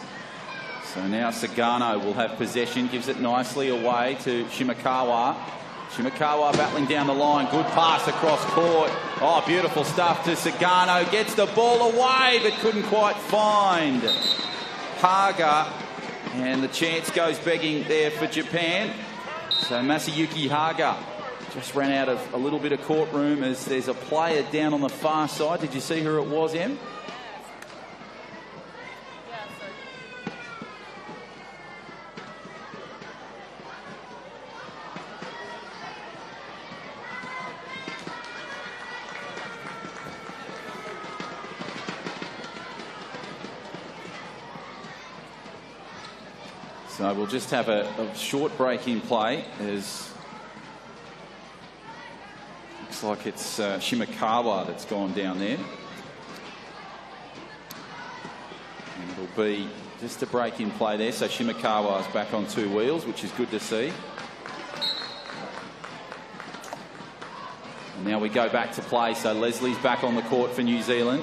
Speaker 1: So now Sagano will have possession, gives it nicely away to Shimakawa. Shimakawa battling down the line, good pass across court. Oh, beautiful stuff to Sagano, gets the ball away but couldn't quite find Haga. And the chance goes begging there for Japan. So Masayuki Haga just ran out of a little bit of courtroom as there's a player down on the far side. Did you see who it was, Em? So we'll just have a short break in play as looks like it's Shimakawa that's gone down there. And it'll be just a break in play there. So Shimakawa's back on 2 wheels, which is good to see. And now we go back to play. So Leslie's back on the court for New Zealand.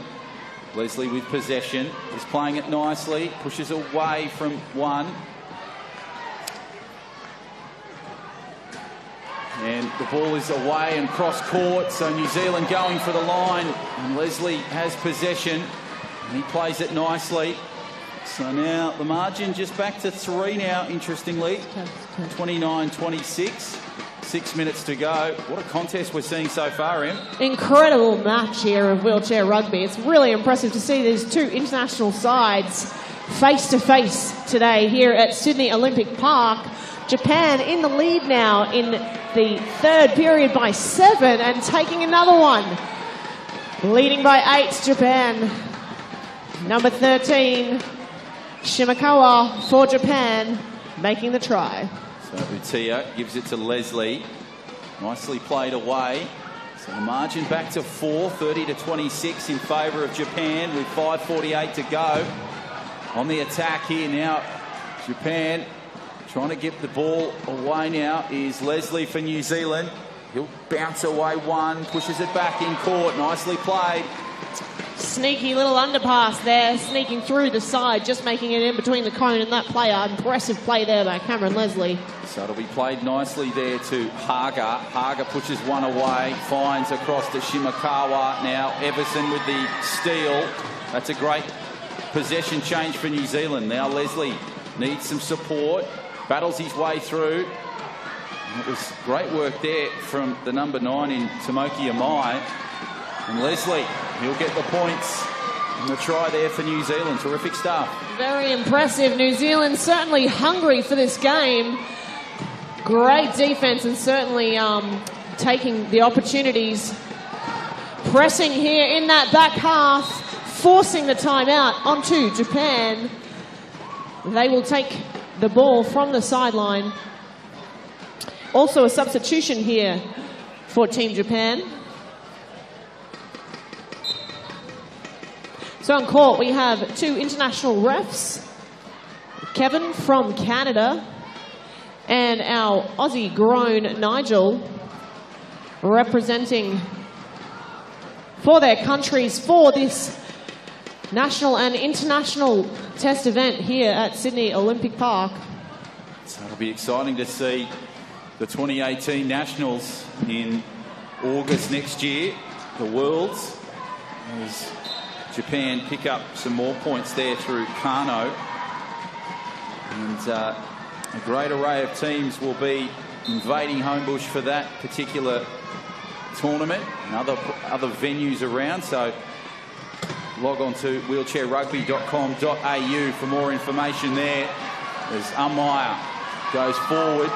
Speaker 1: Leslie with possession, is playing it nicely, pushes away from one. And the ball is away and cross court, so New Zealand going for the line. And Leslie has possession, and he plays it nicely. So now the margin just back to 3 now, interestingly. 29-26. 6 minutes to go. What a contest we're seeing so far, Em.
Speaker 3: Incredible match here of wheelchair rugby. It's really impressive to see these 2 international sides face to face today here at Sydney Olympic Park. Japan in the lead now in the third period by 7 and taking another one. Leading by 8, Japan. Number 13, Shimakawa for Japan, making the try.
Speaker 1: So Utia gives it to Leslie. Nicely played away. So the margin back to 4, 30-26 in favour of Japan with 5:48 to go. On the attack here now, Japan trying to get the ball away now is Leslie for New Zealand. He'll bounce away one, pushes it back in court. Nicely played.
Speaker 3: Sneaky little underpass there, sneaking through the side, just making it in between the cone and that player. Impressive play there by Cameron Leslie.
Speaker 1: So it'll be played nicely there to Haga. Haga pushes one away, finds across to Shimakawa. Now Everson with the steal. That's a great possession change for New Zealand. Now Leslie needs some support, battles his way through. And it was great work there from the number 9 in Tomoki Amai. And Leslie, he'll get the points. And the try there for New Zealand. Terrific stuff.
Speaker 3: Very impressive. New Zealand certainly hungry for this game. Great defence and certainly taking the opportunities. Pressing here in that back half, forcing the timeout onto Japan. They will take the ball from the sideline. Also a substitution here for Team Japan. So on court we have 2 international refs. Kevin from Canada and our Aussie grown Nigel, representing for their countries for this national and international test event here at Sydney Olympic Park.
Speaker 1: So it'll be exciting to see the 2018 Nationals in August next year, the Worlds, as Japan pick up some more points there through Kano. And a great array of teams will be invading Homebush for that particular tournament and other venues around. So log on to wheelchairrugby.com.au for more information there. As Umpire goes forward,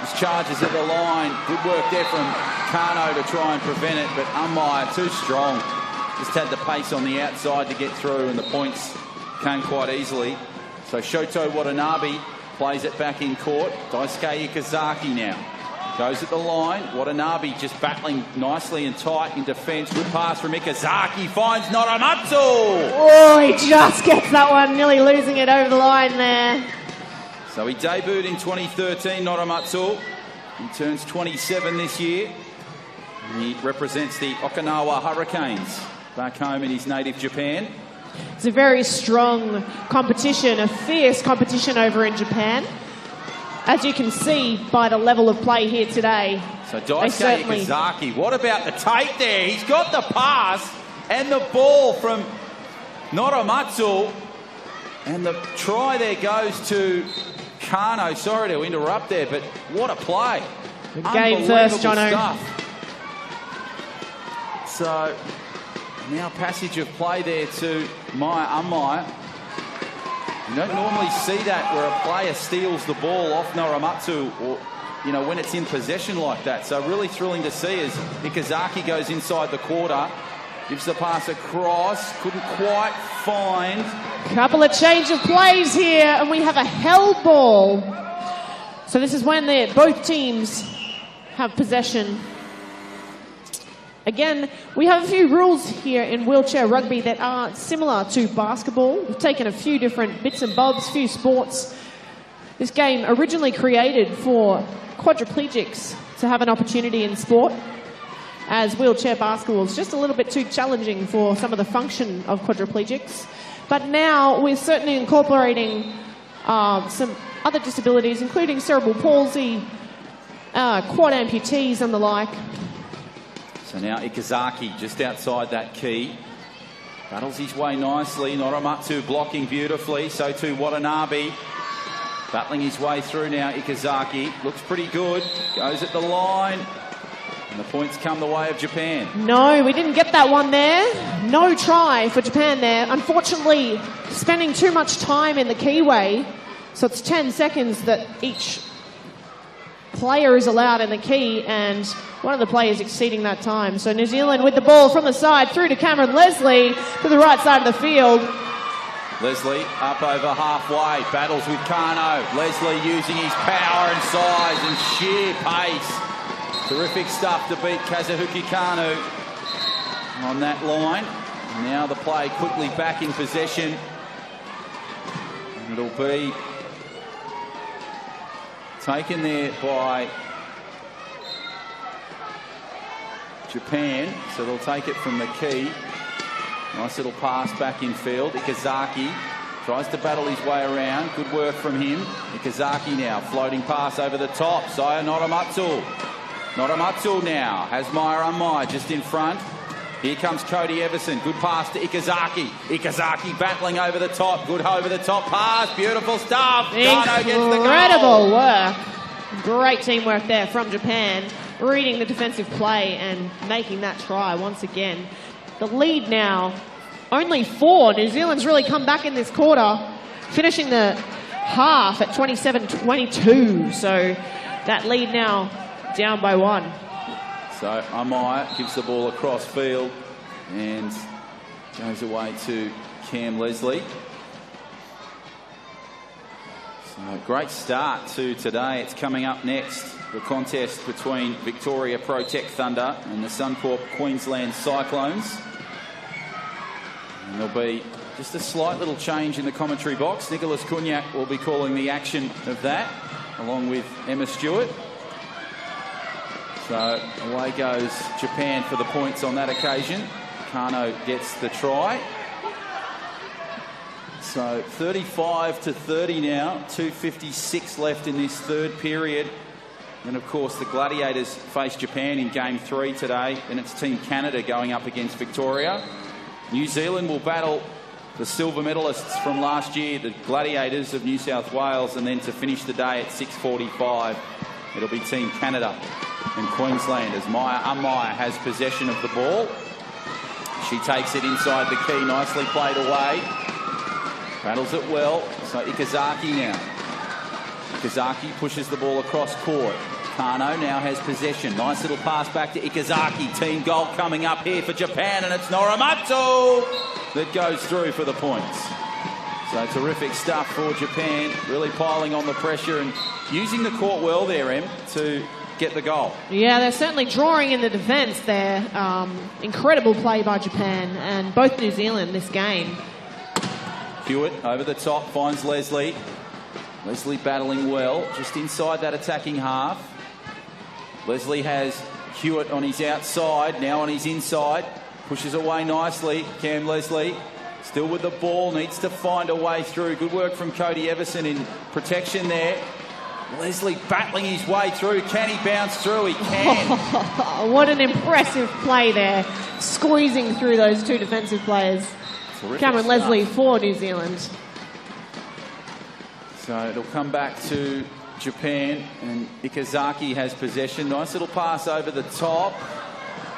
Speaker 1: his charges at the line. Good work there from Kano to try and prevent it, but Umpire too strong. Just had the pace on the outside to get through, and the points came quite easily. So Shoto Watanabe plays it back in court. Daisuke Ikazaki now goes at the line. Watanabe just battling nicely and tight in defence. Good pass from Ikazaki. Finds Noramatsu.
Speaker 3: Oh, he just gets that one, nearly losing it over the line there.
Speaker 1: So he debuted in 2013, Noramatsu. He turns 27 this year. He represents the Okinawa Hurricanes back home in his native Japan.
Speaker 3: It's a very strong competition, a fierce competition over in Japan. As you can see by the level of play here today.
Speaker 1: So Daisuke Ikazaki, what about the take there? He's got the pass and the ball from Noramatsu. And the try there goes to Kano. Sorry to interrupt there, but what a play.
Speaker 3: Good game first, Jono.
Speaker 1: Stuff. So now passage of play there to Maya Ummaya. You don't normally see that where a player steals the ball off Noramatsu, or when it's in possession like that. So really thrilling to see as Ikazaki goes inside the quarter, gives the pass across, couldn't quite find.
Speaker 3: Couple of change of plays here, and we have a held ball. So this is when both teams have possession. Again, we have a few rules here in wheelchair rugby that are similar to basketball. We've taken a few different bits and bobs, few sports. This game originally created for quadriplegics to have an opportunity in sport, as wheelchair basketball is just a little bit too challenging for some of the function of quadriplegics. But now we're certainly incorporating some other disabilities, including cerebral palsy, quad amputees and the like.
Speaker 1: So now Ikazaki just outside that key. Battles his way nicely. Noramatsu blocking beautifully. So too Watanabe. Battling his way through now, Ikazaki. Looks pretty good. Goes at the line. And the points come the way of Japan.
Speaker 3: No, we didn't get that one there. No try for Japan there. Unfortunately, spending too much time in the keyway. So it's 10 seconds that each player is allowed in the key, and one of the players exceeding that time. So New Zealand with the ball from the side through to Cameron Leslie to the right side of the field.
Speaker 1: Leslie up over halfway, battles with Kano. Leslie using his power and size and sheer pace. Terrific stuff to beat Kazuhiki Kano on that line. Now the play quickly back in possession. And it'll be taken there by Japan, so they'll take it from the key. Nice little pass back in field. Ikazaki tries to battle his way around. Good work from him. Ikazaki now floating pass over the top. Saya Noramatsu. Noramatsu now has Maya just in front. Here comes Cody Everson. Good pass to Ikazaki. Ikazaki battling over the top. Good over the top pass. Beautiful stuff. Kano gets the goal.
Speaker 3: Incredible work. Great teamwork there from Japan. Reading the defensive play and making that try once again. The lead now, only 4. New Zealand's really come back in this quarter, finishing the half at 27-22. So that lead now down by 1.
Speaker 1: So Amaya gives the ball across field and goes away to Cam Leslie. So great start to today. It's coming up next, the contest between Victoria Protect Thunder and the Suncorp Queensland Cyclones. And there'll be just a slight little change in the commentary box. Nicholas Cunyac will be calling the action of that, along with Emma Stewart. So away goes Japan for the points on that occasion. Kano gets the try. So 35-30 now, 2:56 left in this third period. And of course the Gladiators face Japan in game 3 today, and it's Team Canada going up against Victoria. New Zealand will battle the silver medalists from last year, the Gladiators of New South Wales, and then to finish the day at 6:45, it'll be Team Canada and Queensland as Maya Amaya has possession of the ball. She takes it inside the key, nicely played away. Battles it well, so Ikazaki now. Ikazaki pushes the ball across court. Kano now has possession. Nice little pass back to Ikazaki. Team goal coming up here for Japan, and it's Noramatsu that goes through for the points. So terrific stuff for Japan, really piling on the pressure and using the court well there, Em, to get the goal.
Speaker 3: Yeah, they're certainly drawing in the defence there. Incredible play by Japan and both New Zealand this game.
Speaker 1: Hewitt over the top finds Leslie. Leslie battling well, just inside that attacking half. Leslie has Hewitt on his outside, now on his inside. Pushes away nicely. Cam Leslie still with the ball, needs to find a way through. Good work from Cody Everson in protection there. Leslie battling his way through. Can he bounce through? He can.
Speaker 3: What an impressive play there. Squeezing through those two defensive players.
Speaker 1: Terrific
Speaker 3: Cameron
Speaker 1: stuff.
Speaker 3: Leslie for New Zealand.
Speaker 1: So it'll come back to Japan, and Ikazaki has possession. Nice little pass over the top.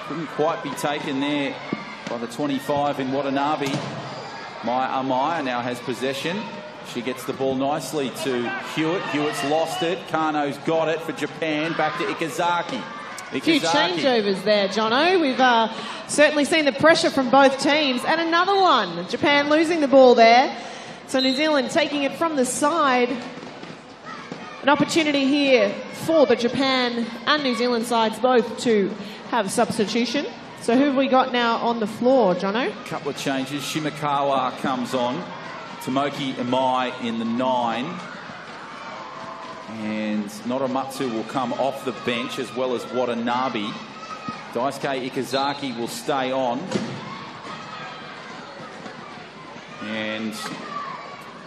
Speaker 1: Couldn't quite be taken there by the 25 in Watanabe. Maya Amaya now has possession. She gets the ball nicely to Hewitt. Hewitt's lost it. Kano's got it for Japan. Back to Ikazaki.
Speaker 3: A few changeovers there, Jono. We've certainly seen the pressure from both teams. And another one. Japan losing the ball there. So New Zealand taking it from the side. An opportunity here for the Japan and New Zealand sides both to have substitution. So who have we got now on the floor, Jono?
Speaker 1: A couple of changes. Shimakawa comes on. Tomoki Imai in the 9. And Noramatsu will come off the bench, as well as Watanabe. Daisuke Ikazaki will stay on. And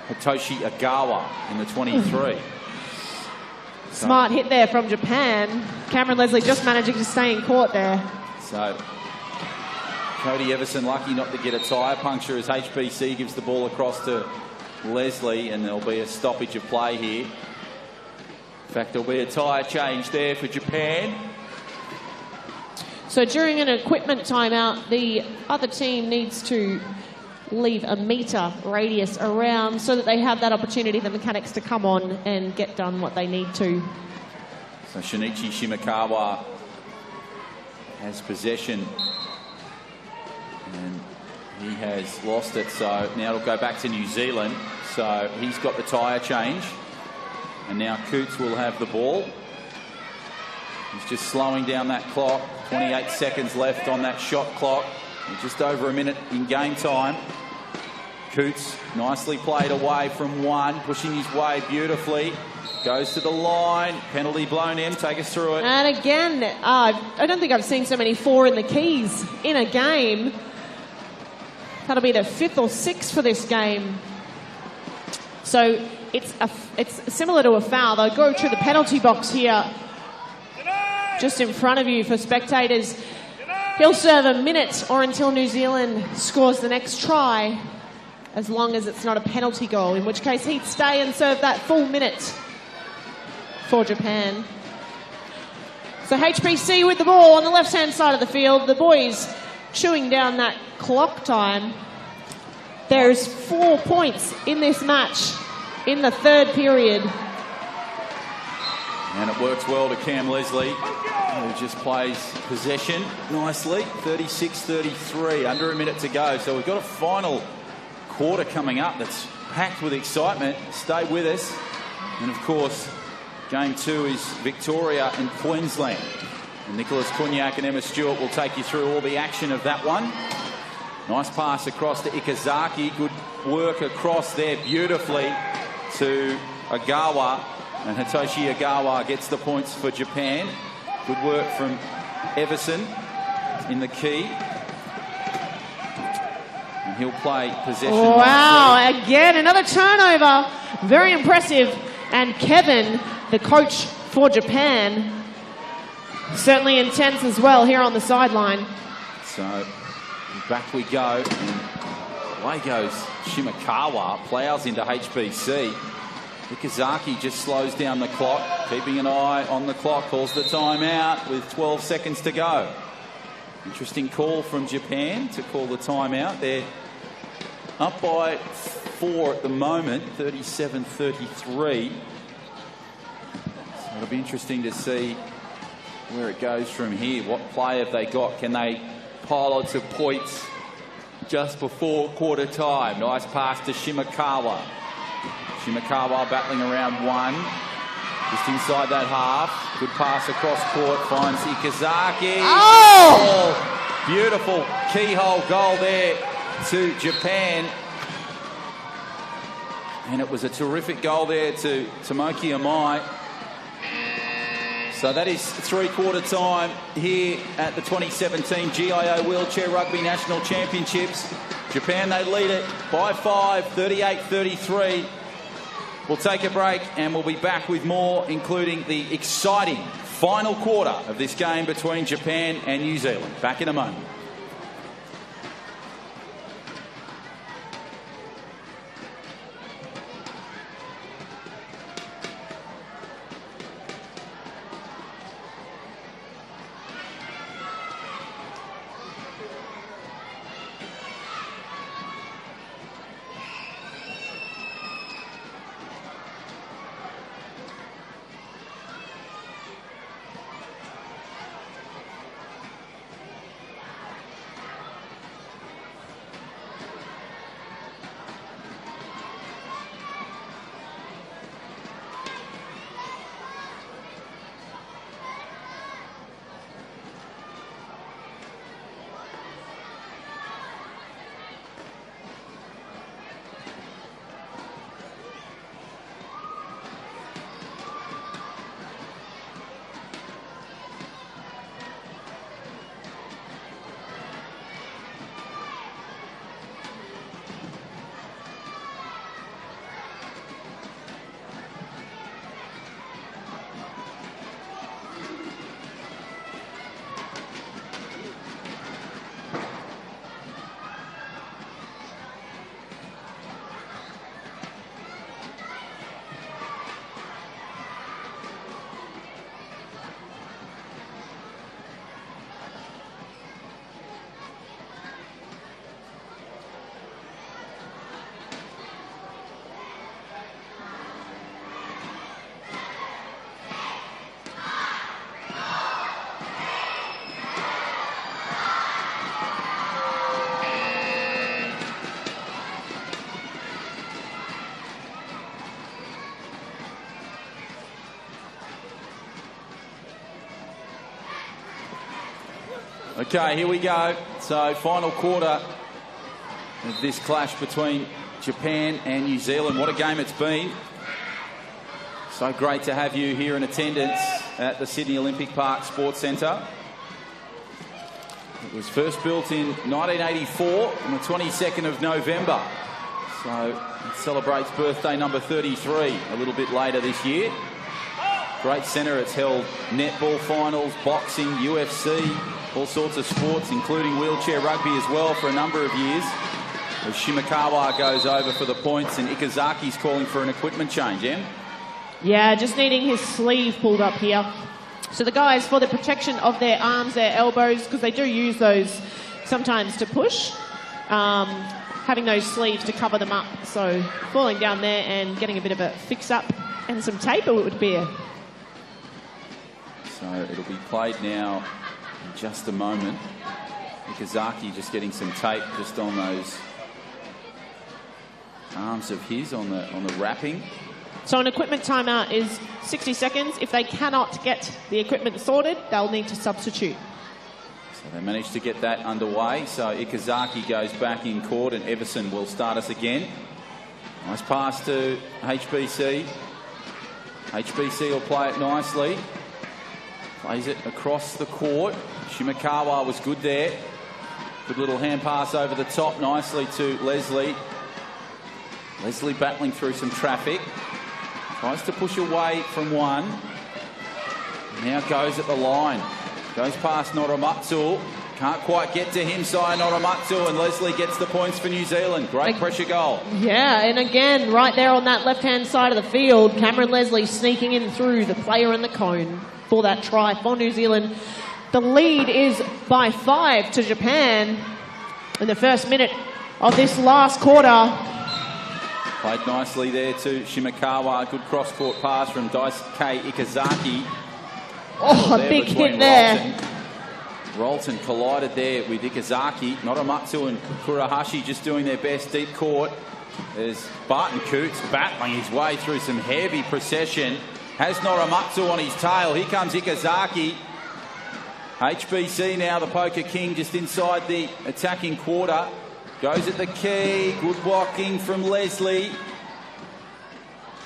Speaker 1: Hitoshi Agawa in the 23.
Speaker 3: Smart hit there from Japan. Cameron Leslie just managing to stay in court there.
Speaker 1: So Cody Everson lucky not to get a tyre puncture as HBC gives the ball across to Leslie, and there'll be a stoppage of play here. In fact, there'll be a tyre change there for Japan.
Speaker 3: So during an equipment timeout, the other team needs to leave a metre radius around so that they have that opportunity, the mechanics, to come on and get done what they need to.
Speaker 1: So Shinichi Shimakawa has possession, and He has lost it, so now it'll go back to New Zealand. So he's got the tyre change. And now Coots will have the ball. He's just slowing down that clock. 28 seconds left on that shot clock. Just over a minute in game time. Coots nicely played away from one, pushing his way beautifully. Goes to the line. Penalty blown in. Take us through it.
Speaker 3: And again, I don't think I've seen so many 4 in the keys in a game. That'll be the 5th or 6th for this game. So it's similar to a foul. They'll go to the penalty box here, just in front of you for spectators. He'll serve a minute or until New Zealand scores the next try, as long as it's not a penalty goal, in which case he'd stay and serve that full minute for Japan. So HPC with the ball on the left-hand side of the field. The boys chewing down that clock time. There's 4 points in this match in the 3rd period.
Speaker 1: And it works well to Cam Leslie, who just plays possession nicely. 36-33, under a minute to go. So we've got a final quarter coming up that's packed with excitement. Stay with us. And of course, game 2 is Victoria and Queensland. And Nicholas Kunyak and Emma Stewart will take you through all the action of that one. Nice pass across to Ikazaki. Good work across there beautifully to Agawa. And Hitoshi Agawa gets the points for Japan. Good work from Everson in the key. And he'll play possession.
Speaker 3: Wow,
Speaker 1: nicely.
Speaker 3: again, another turnover. Very impressive. And Kevin, the coach for Japan, certainly intense as well here on the sideline.
Speaker 1: So back we go. And away goes Shimakawa. Plows into HBC. Ikazaki just slows down the clock, keeping an eye on the clock, calls the timeout with 12 seconds to go. Interesting call from Japan to call the timeout. They're up by 4 at the moment, 37-33. So it'll be interesting to see where it goes from here. What play have they got? Can they pile on some points just before quarter time? Nice pass to Shimakawa. Shimakawa battling around one, just inside that half. Good pass across court, finds Ikazaki.
Speaker 3: Oh!
Speaker 1: Beautiful keyhole goal there to Japan. And it was a terrific goal there to Tomoki Amai. So that is 3/4 time here at the 2017 GIO Wheelchair Rugby National Championships. Japan, they lead it by 5, 38-33. We'll take a break and we'll be back with more, including the exciting final quarter of this game between Japan and New Zealand. Back in a moment. Okay, here we go. So, final quarter of this clash between Japan and New Zealand. What a game it's been. So great to have you here in attendance at the Sydney Olympic Park Sports Centre. It was first built in 1984 on the 22nd of November. So it celebrates birthday number 33 a little bit later this year. Great centre. It's held netball finals, boxing, UFC, all sorts of sports, including wheelchair rugby as well for a number of years. As Shimakawa goes over for the points and Ikazaki's calling for an equipment change, Em?
Speaker 3: Yeah, just needing his sleeve pulled up here. So the guys, for the protection of their arms, their elbows, because they do use those sometimes to push, having those sleeves to cover them up. So falling down there and getting a bit of a fix-up and some tape it would be.
Speaker 1: So it'll be played now in just a moment. Ikazaki just getting some tape just on those arms of his, on the wrapping.
Speaker 3: So an equipment timeout is 60 seconds. If they cannot get the equipment sorted, they'll need to substitute.
Speaker 1: So they managed to get that underway. So Ikazaki goes back in court and Everson will start us again. Nice pass to HBC. HBC will play it nicely. Plays it across the court. Shimakawa was good there. Good little hand pass over the top nicely to Leslie. Leslie battling through some traffic. Tries to push away from one. Now goes at the line. Goes past Noromatsu. Can't quite get to him, Saya Noromatsu, and Leslie gets the points for New Zealand. Great pressure goal.
Speaker 3: Yeah, and again, right there on that left-hand side of the field, Cameron Leslie sneaking in through the player in the cone for that try for New Zealand. The lead is by 5 to Japan in the first minute of this last quarter.
Speaker 1: Played nicely there to Shimakawa. Good cross-court pass from Daisuke Ikazaki.
Speaker 3: Oh, a big hit there.
Speaker 1: Rolton collided there with Ikazaki. Noromatsu and Kurahashi just doing their best deep court. There's Barton Coots battling his way through some heavy procession. Has Noromatsu on his tail. Here comes Ikazaki. HBC now, the poker king, just inside the attacking quarter. Goes at the key. Good blocking from Leslie.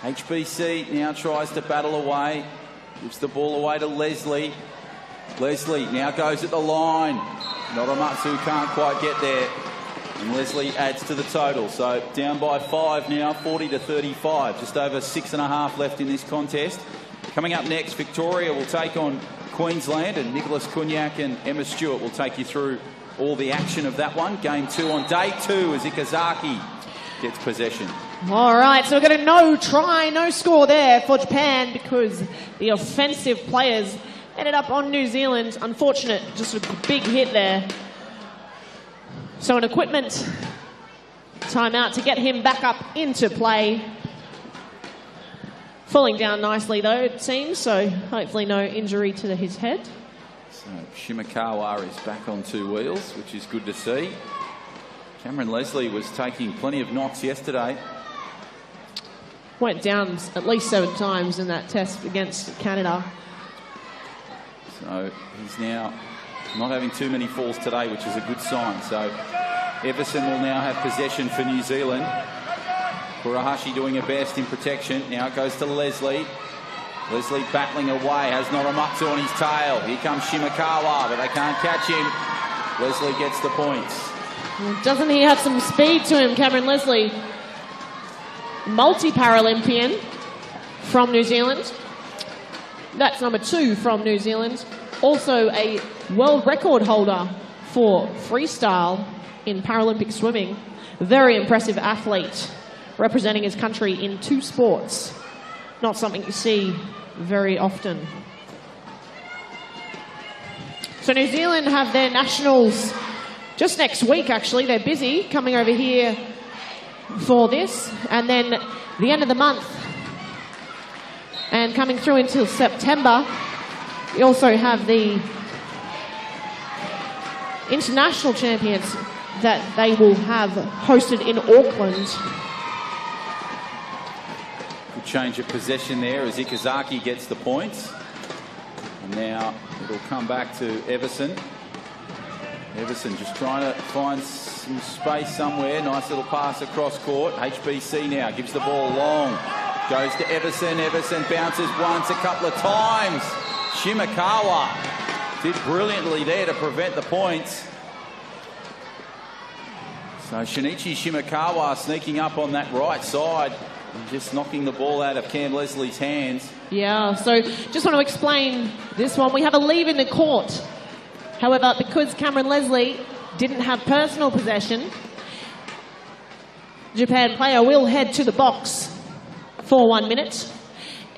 Speaker 1: HBC now tries to battle away. Gives the ball away to Leslie. Leslie now goes at the line. Noromatsu can't quite get there. And Leslie adds to the total. So down by 5 now, 40 to 35. Just over 6.5 left in this contest. Coming up next, Victoria will take on Queensland, and Nicholas Kunyak and Emma Stewart will take you through all the action of that one. Game 2 on day 2 as Ikazaki gets possession.
Speaker 3: All right, so we've got a no try, no score there for Japan because the offensive players ended up on New Zealand. Unfortunate, just a big hit there. So an equipment timeout to get him back up into play. Falling down nicely though, it seems, so hopefully no injury to his head.
Speaker 1: So Shimakawa is back on 2 wheels, which is good to see. Cameron Leslie was taking plenty of knocks yesterday.
Speaker 3: Went down at least 7 times in that test against Canada.
Speaker 1: So he's now not having too many falls today, which is a good sign. So Everson will now have possession for New Zealand. Kurahashi doing her best in protection. Now it goes to Leslie. Leslie battling away, has Noromatsu on his tail. Here comes Shimakawa, but they can't catch him. Leslie gets the points.
Speaker 3: Doesn't he have some speed to him, Cameron Leslie? Multi-Paralympian from New Zealand. That's number 2 from New Zealand. Also a world record holder for freestyle in Paralympic swimming. Very impressive athlete, representing his country in 2 sports. Not something you see very often. So New Zealand have their nationals just next week, actually. They're busy coming over here for this. And then the end of the month and coming through until September, we also have the international champions that they will have hosted in Auckland.
Speaker 1: Good change of possession there as Ikazaki gets the points. And now it'll come back to Everson. Everson just trying to find some space somewhere. Nice little pass across court. HBC now gives the ball long. Goes to Everson. Everson bounces once, a couple of times. Shimakawa did brilliantly there to prevent the points. So Shinichi Shimakawa sneaking up on that right side and just knocking the ball out of Cam Leslie's hands.
Speaker 3: Yeah, so just want to explain this one. We have a leave in the court. However, because Cameron Leslie didn't have personal possession, Japan player will head to the box for 1 minute,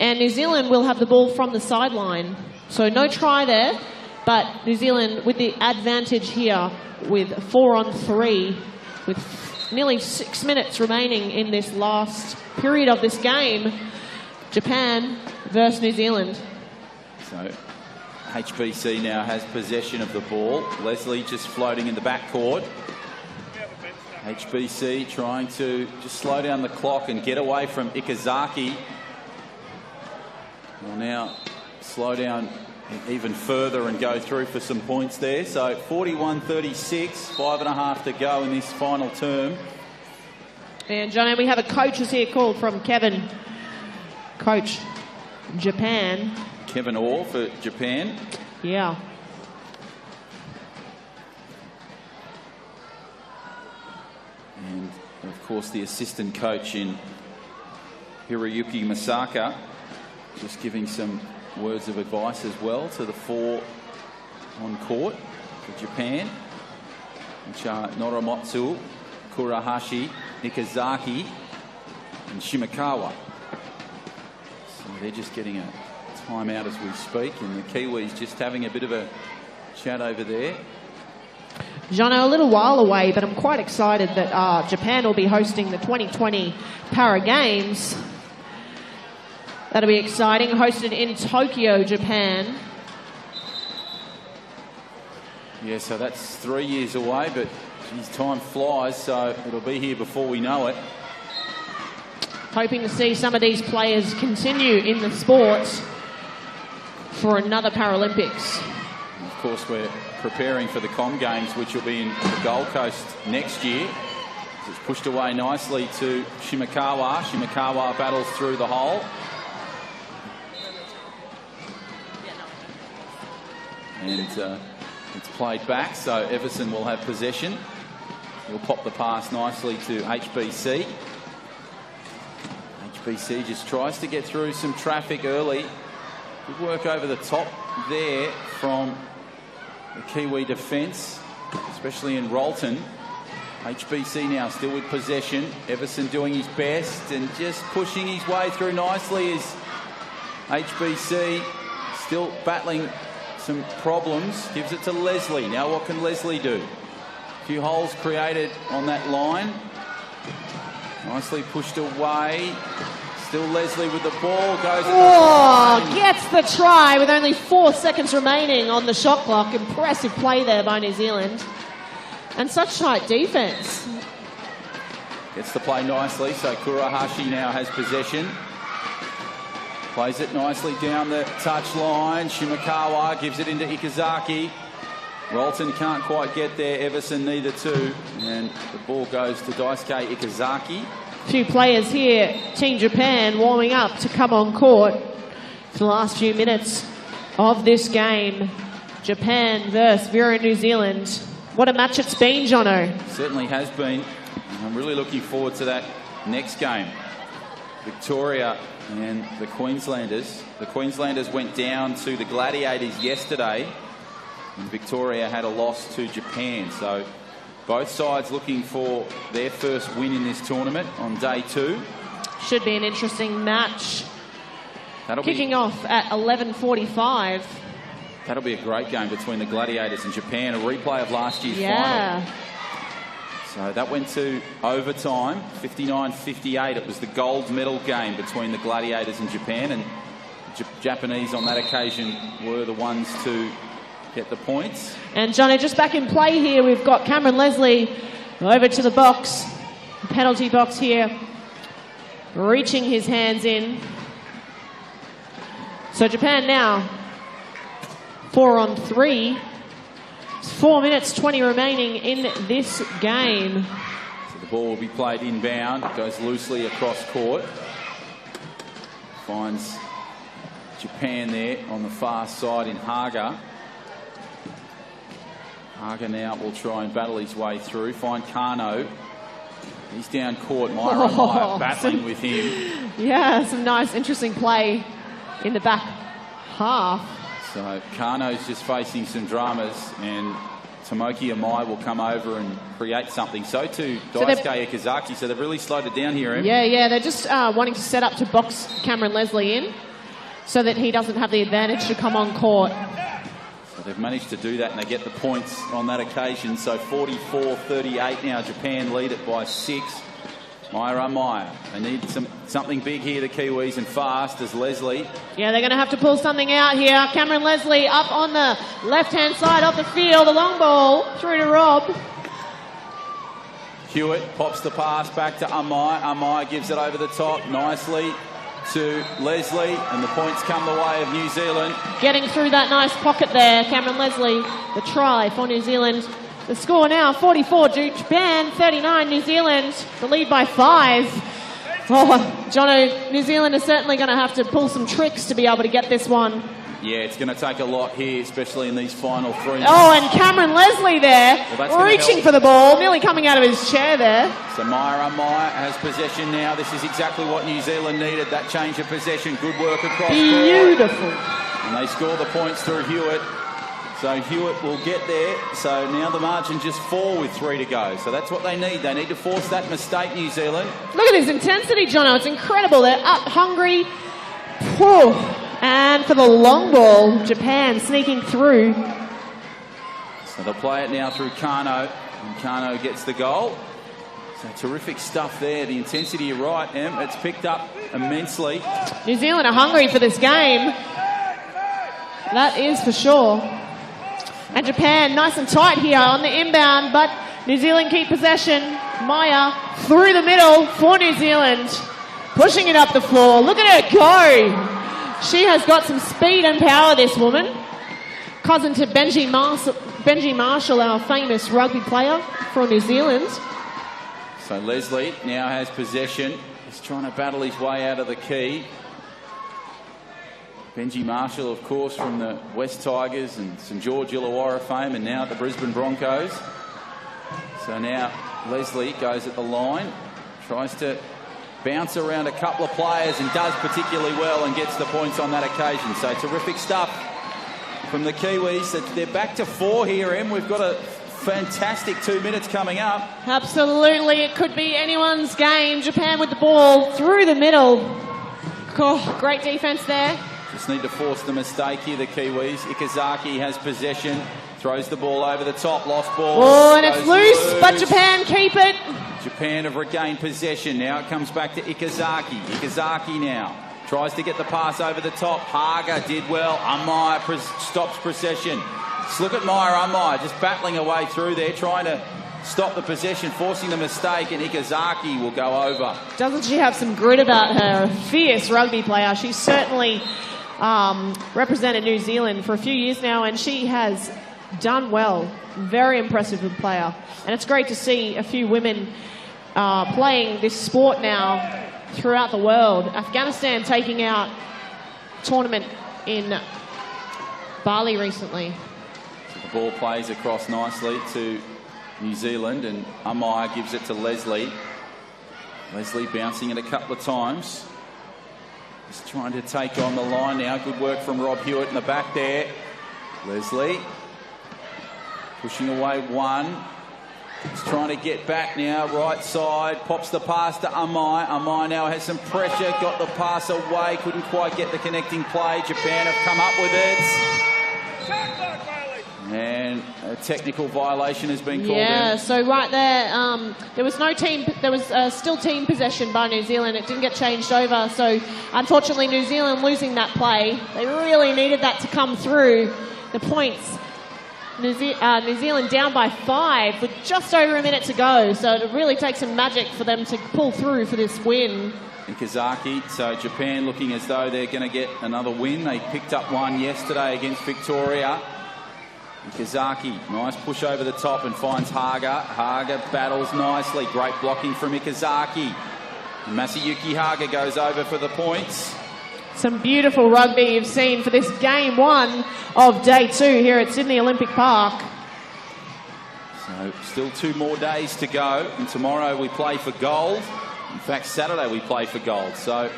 Speaker 3: and New Zealand will have the ball from the sideline. So no try there, but New Zealand with the advantage here with 4-on-3, with nearly 6 minutes remaining in this last period of this game. Japan versus New Zealand.
Speaker 1: So HBC now has possession of the ball. Leslie just floating in the backcourt. HBC trying to just slow down the clock and get away from Ikazaki. Will now slow down even further and go through for some points there. So 41-36, 5.5 to go in this final term.
Speaker 3: And Johnny, we have a coaches here called from Kevin. Coach Japan.
Speaker 1: Kevin Orr for Japan.
Speaker 3: Yeah.
Speaker 1: And of course the assistant coach in Hiroyuki Masaka, just giving some words of advice as well to the four on court for Japan, which are Noromatsu, Kurahashi, Ikazaki and Shimakawa. So they're just getting a timeout as we speak, and the Kiwis just having a bit of a chat over there.
Speaker 3: Jono, a little while away, but I'm quite excited that Japan will be hosting the 2020 Para Games. That'll be exciting. Hosted in Tokyo, Japan.
Speaker 1: Yeah, so that's 3 years away, but geez, time flies, so it'll be here before we know it.
Speaker 3: Hoping to see some of these players continue in the sport for another Paralympics.
Speaker 1: And of course, we're preparing for the Com Games, which will be in the Gold Coast next year. It's pushed away nicely to Shimakawa. Shimakawa battles through the hole. And it's played back, so Everson will have possession. He'll pop the pass nicely to HBC. HBC just tries to get through some traffic early. Good work over the top there from the Kiwi defence, especially in Rolton. HBC now still with possession. Everson doing his best and just pushing his way through nicely as HBC still battling some problems. Gives it to Leslie. Now what can Leslie do? A few holes created on that line. Nicely pushed away. Still Leslie with the ball. Goes.
Speaker 3: Oh, gets the try with only 4 seconds remaining on the shot clock. Impressive play there by New Zealand. And such tight defence.
Speaker 1: Gets the play nicely, so Kurahashi now has possession. Plays it nicely down the touch line. Shimakawa gives it into Ikazaki. Rolton can't quite get there. Everson neither too. And the ball goes to Daisuke Ikazaki.
Speaker 3: Few players here, Team Japan, warming up to come on court for the last few minutes of this game. Japan versus Vera New Zealand. What a match it's been, Jono.
Speaker 1: Certainly has been. I'm really looking forward to that next game. Victoria and the Queenslanders. The Queenslanders went down to the Gladiators yesterday, and Victoria had a loss to Japan. So both sides looking for their first win in this tournament on day 2.
Speaker 3: Should be an interesting match. Kicking off at 11:45.
Speaker 1: That'll be a great game between the Gladiators and Japan. A replay of last year's
Speaker 3: final.
Speaker 1: So that went to overtime, 59-58. It was the gold medal game between the Gladiators and Japan, and the Japanese on that occasion were the ones to get the points.
Speaker 3: And Johnny, just back in play here, we've got Cameron Leslie over to the box, penalty box here, reaching his hands in. So Japan now 4-on-3. 4 minutes 20 remaining in this game.
Speaker 1: So the ball will be played inbound. It goes loosely across court. Finds Japan there on the far side in Haga. Haga now will try and battle his way through. Find Kano. He's down court. Myra battling with him.
Speaker 3: Yeah, some nice, interesting play in the back half.
Speaker 1: So Kano's just facing some dramas, and Tomoki Amai will come over and create something. So too Daisuke Ikazaki. So they've really slowed it down here, Em.
Speaker 3: Yeah, they're just wanting to set up to box Cameron Leslie in so that he doesn't have the advantage to come on court.
Speaker 1: So they've managed to do that, and they get the points on that occasion. So 44-38 now. Japan lead it by 6. Myra. They need something big here, the Kiwis, and fast as Leslie.
Speaker 3: Yeah, they're going to have to pull something out here. Cameron Leslie up on the left-hand side of the field. The long ball through to Rob.
Speaker 1: Hewitt pops the pass back to Amai. Amai gives it over the top nicely to Leslie, and the points come the way of New Zealand.
Speaker 3: Getting through that nice pocket there, Cameron Leslie. The try for New Zealand. The score now, 44 Japan, 39 New Zealand. The lead by 5. Oh, Jono, New Zealand is certainly going to have to pull some tricks to be able to get this one.
Speaker 1: Yeah, it's going to take a lot here, especially in these final 3 minutes.
Speaker 3: Oh, and Cameron Leslie there, reaching for the ball, nearly coming out of his chair there.
Speaker 1: So Myra has possession now. This is exactly what New Zealand needed, that change of possession. Good work across
Speaker 3: Beautiful.
Speaker 1: court. And they score the points through Hewitt. So Hewitt will get there. So now the margin just 4 with 3 to go. So that's what they need. They need to force that mistake, New Zealand.
Speaker 3: Look at this intensity, Jono. It's incredible. They're up hungry. Whew. And for the long ball, Japan sneaking through.
Speaker 1: So they'll play it now through Kano. And Kano gets the goal. So terrific stuff there. The intensity, you're right, Em. It's picked up immensely.
Speaker 3: New Zealand are hungry for this game. That is for sure. And Japan nice and tight here on the inbound, but New Zealand keep possession. Maya through the middle for New Zealand. Pushing it up the floor. Look at her go. She has got some speed and power, this woman. Cousin to Benji Marshall, our famous rugby player for New Zealand.
Speaker 1: So Leslie now has possession. He's trying to battle his way out of the key. Benji Marshall, of course, from the West Tigers and St George Illawarra fame, and now at the Brisbane Broncos. So now Leslie goes at the line, tries to bounce around a couple of players and does particularly well and gets the points on that occasion. So terrific stuff from the Kiwis. They're back to 4 here, Em. We've got a fantastic 2 minutes coming up.
Speaker 3: Absolutely. It could be anyone's game. Japan with the ball through the middle. Oh, great defence there.
Speaker 1: Just need to force the mistake here, the Kiwis. Ikazaki has possession, throws the ball over the top, lost ball.
Speaker 3: Oh, and it's loose, but Japan keep it.
Speaker 1: Japan have regained possession. Now it comes back to Ikazaki. Ikazaki now tries to get the pass over the top. Haga did well. Amai stops possession. Just look at Myra Amai just battling her way through there, trying to stop the possession, forcing the mistake, and Ikazaki will go over.
Speaker 3: Doesn't she have some grit about her? A fierce rugby player. She's certainly represented New Zealand for a few years now, and she has done well. Very impressive player. And it's great to see a few women playing this sport now throughout the world. Afghanistan taking out tournament in Bali recently.
Speaker 1: So the ball plays across nicely to New Zealand, and Amai gives it to Leslie. Leslie bouncing it a couple of times. Just trying to take on the line now. Good work from Rob Hewitt in the back there. Leslie pushing away one. He's trying to get back now, right side. Pops the pass to Amai. Amai now has some pressure. Got the pass away. Couldn't quite get the connecting play. Japan have come up with it. And a technical violation has been called.
Speaker 3: Yeah,
Speaker 1: in.
Speaker 3: so right there, there was no team. There was still team possession by New Zealand. It didn't get changed over. So unfortunately, New Zealand losing that play. They really needed that to come through. The points. New Zealand down by 5 with just over a minute to go. So it really takes some magic for them to pull through for this win.
Speaker 1: Ikazaki, so Japan looking as though they're going to get another win. They picked up one yesterday against Victoria. Ikazaki, nice push over the top and finds Haga. Haga battles nicely. Great blocking from Ikazaki. Masayuki Haga goes over for the points.
Speaker 3: Some beautiful rugby you've seen for this game 1 of day 2 here at Sydney Olympic Park.
Speaker 1: So still 2 more days to go, and tomorrow we play for gold. In fact, Saturday we play for gold. So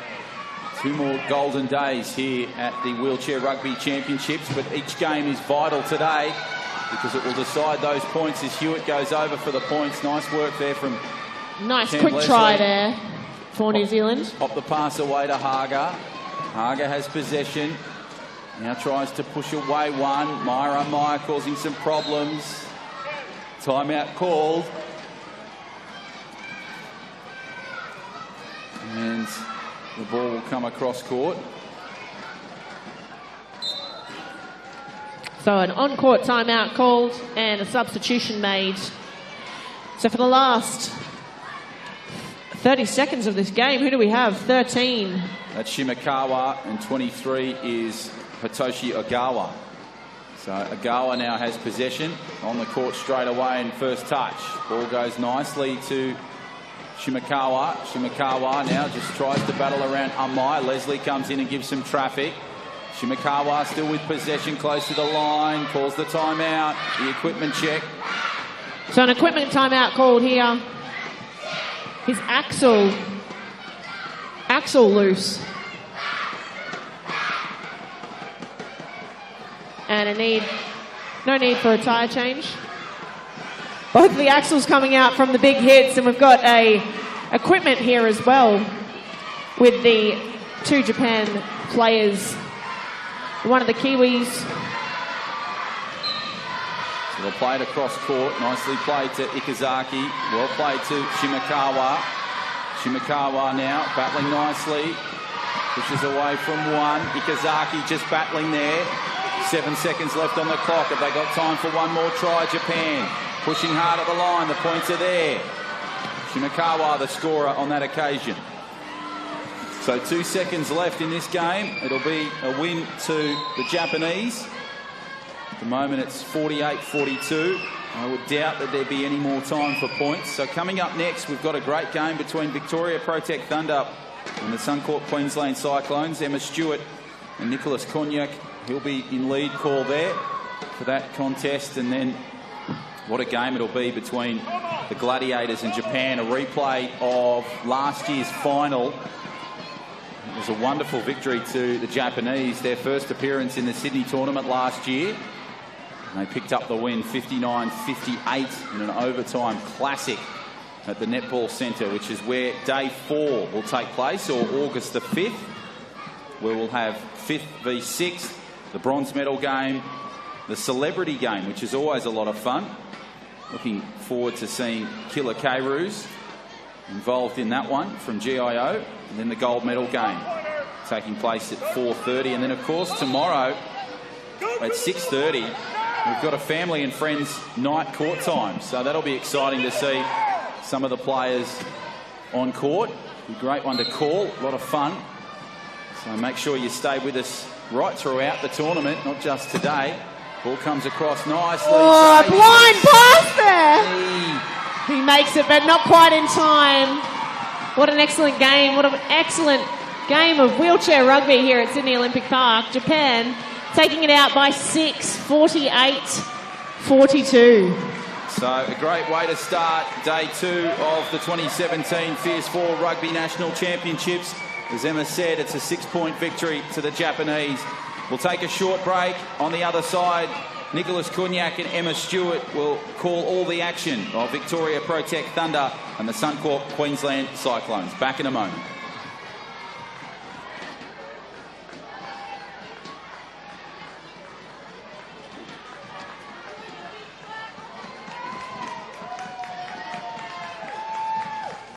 Speaker 1: 2 more golden days here at the Wheelchair Rugby Championships, but each game is vital today because it will decide those points as Hewitt goes over for the points. Nice work there from
Speaker 3: Nice
Speaker 1: Cam
Speaker 3: quick
Speaker 1: Leslie.
Speaker 3: try there for New Zealand.
Speaker 1: Pop the pass away to Haga. Haga has possession. Now tries to push away one. Meyer causing some problems. Timeout called. And the ball will come across court.
Speaker 3: So an on-court timeout called and a substitution made. So for the last 30 seconds of this game, who do we have? 13.
Speaker 1: That's Shimakawa, and 23 is Hitoshi Ogawa. So Ogawa now has possession on the court straight away in first touch. Ball goes nicely to Shimakawa. Shimakawa now just tries to battle around Amai. Leslie comes in and gives some traffic. Shimakawa still with possession close to the line. Calls the timeout. The equipment check.
Speaker 3: So an equipment timeout called here. His axle loose. And no need for a tyre change. Both of the axles coming out from the big hits, and we've got a equipment here as well with the 2 Japan players. One of the Kiwis.
Speaker 1: So they'll play it across court. Nicely played to Ikazaki. Well played to Shimakawa. Shimakawa now battling nicely. Pushes away from one. Ikazaki just battling there. 7 seconds left on the clock. Have they got time for one more try? Japan pushing hard at the line. The points are there. Shimakawa the scorer on that occasion. So 2 seconds left in this game. It'll be a win to the Japanese. At the moment it's 48-42. I would doubt that there'd be any more time for points. So coming up next, we've got a great game between Victoria Protect Thunder and the Suncorp Queensland Cyclones. Emma Stewart and Nicholas Cognac. He'll be in lead call there for that contest. And then what a game it'll be between the Gladiators and Japan. A replay of last year's final. It was a wonderful victory to the Japanese, their first appearance in the Sydney tournament last year. And they picked up the win 59-58 in an overtime classic at the Netball Centre, which is where day 4 will take place, or August the 5th, where we'll have 5th v 6th, the bronze medal game, the celebrity game, which is always a lot of fun. Looking forward to seeing Killer Kairoos involved in that one from GIO. And then the gold medal game taking place at 4:30. And then, of course, tomorrow at 6:30, we've got a family and friends night court time. So that'll be exciting to see some of the players on court. A great one to call, a lot of fun. So make sure you stay with us right throughout the tournament, not just today. Ball comes across nicely.
Speaker 3: Oh, a blind pass there. He makes it, but not quite in time. What an excellent game. What an excellent game of wheelchair rugby here at Sydney Olympic Park. Japan taking it out by 6, 48-42.
Speaker 1: So a great way to start day 2 of the 2017 Fierce 4 Rugby National Championships. As Emma said, it's a 6-point victory to the Japanese. We'll take a short break. On the other side, Nicholas Cognac and Emma Stewart will call all the action of Victoria Protect Thunder and the Suncorp Queensland Cyclones. Back in a moment.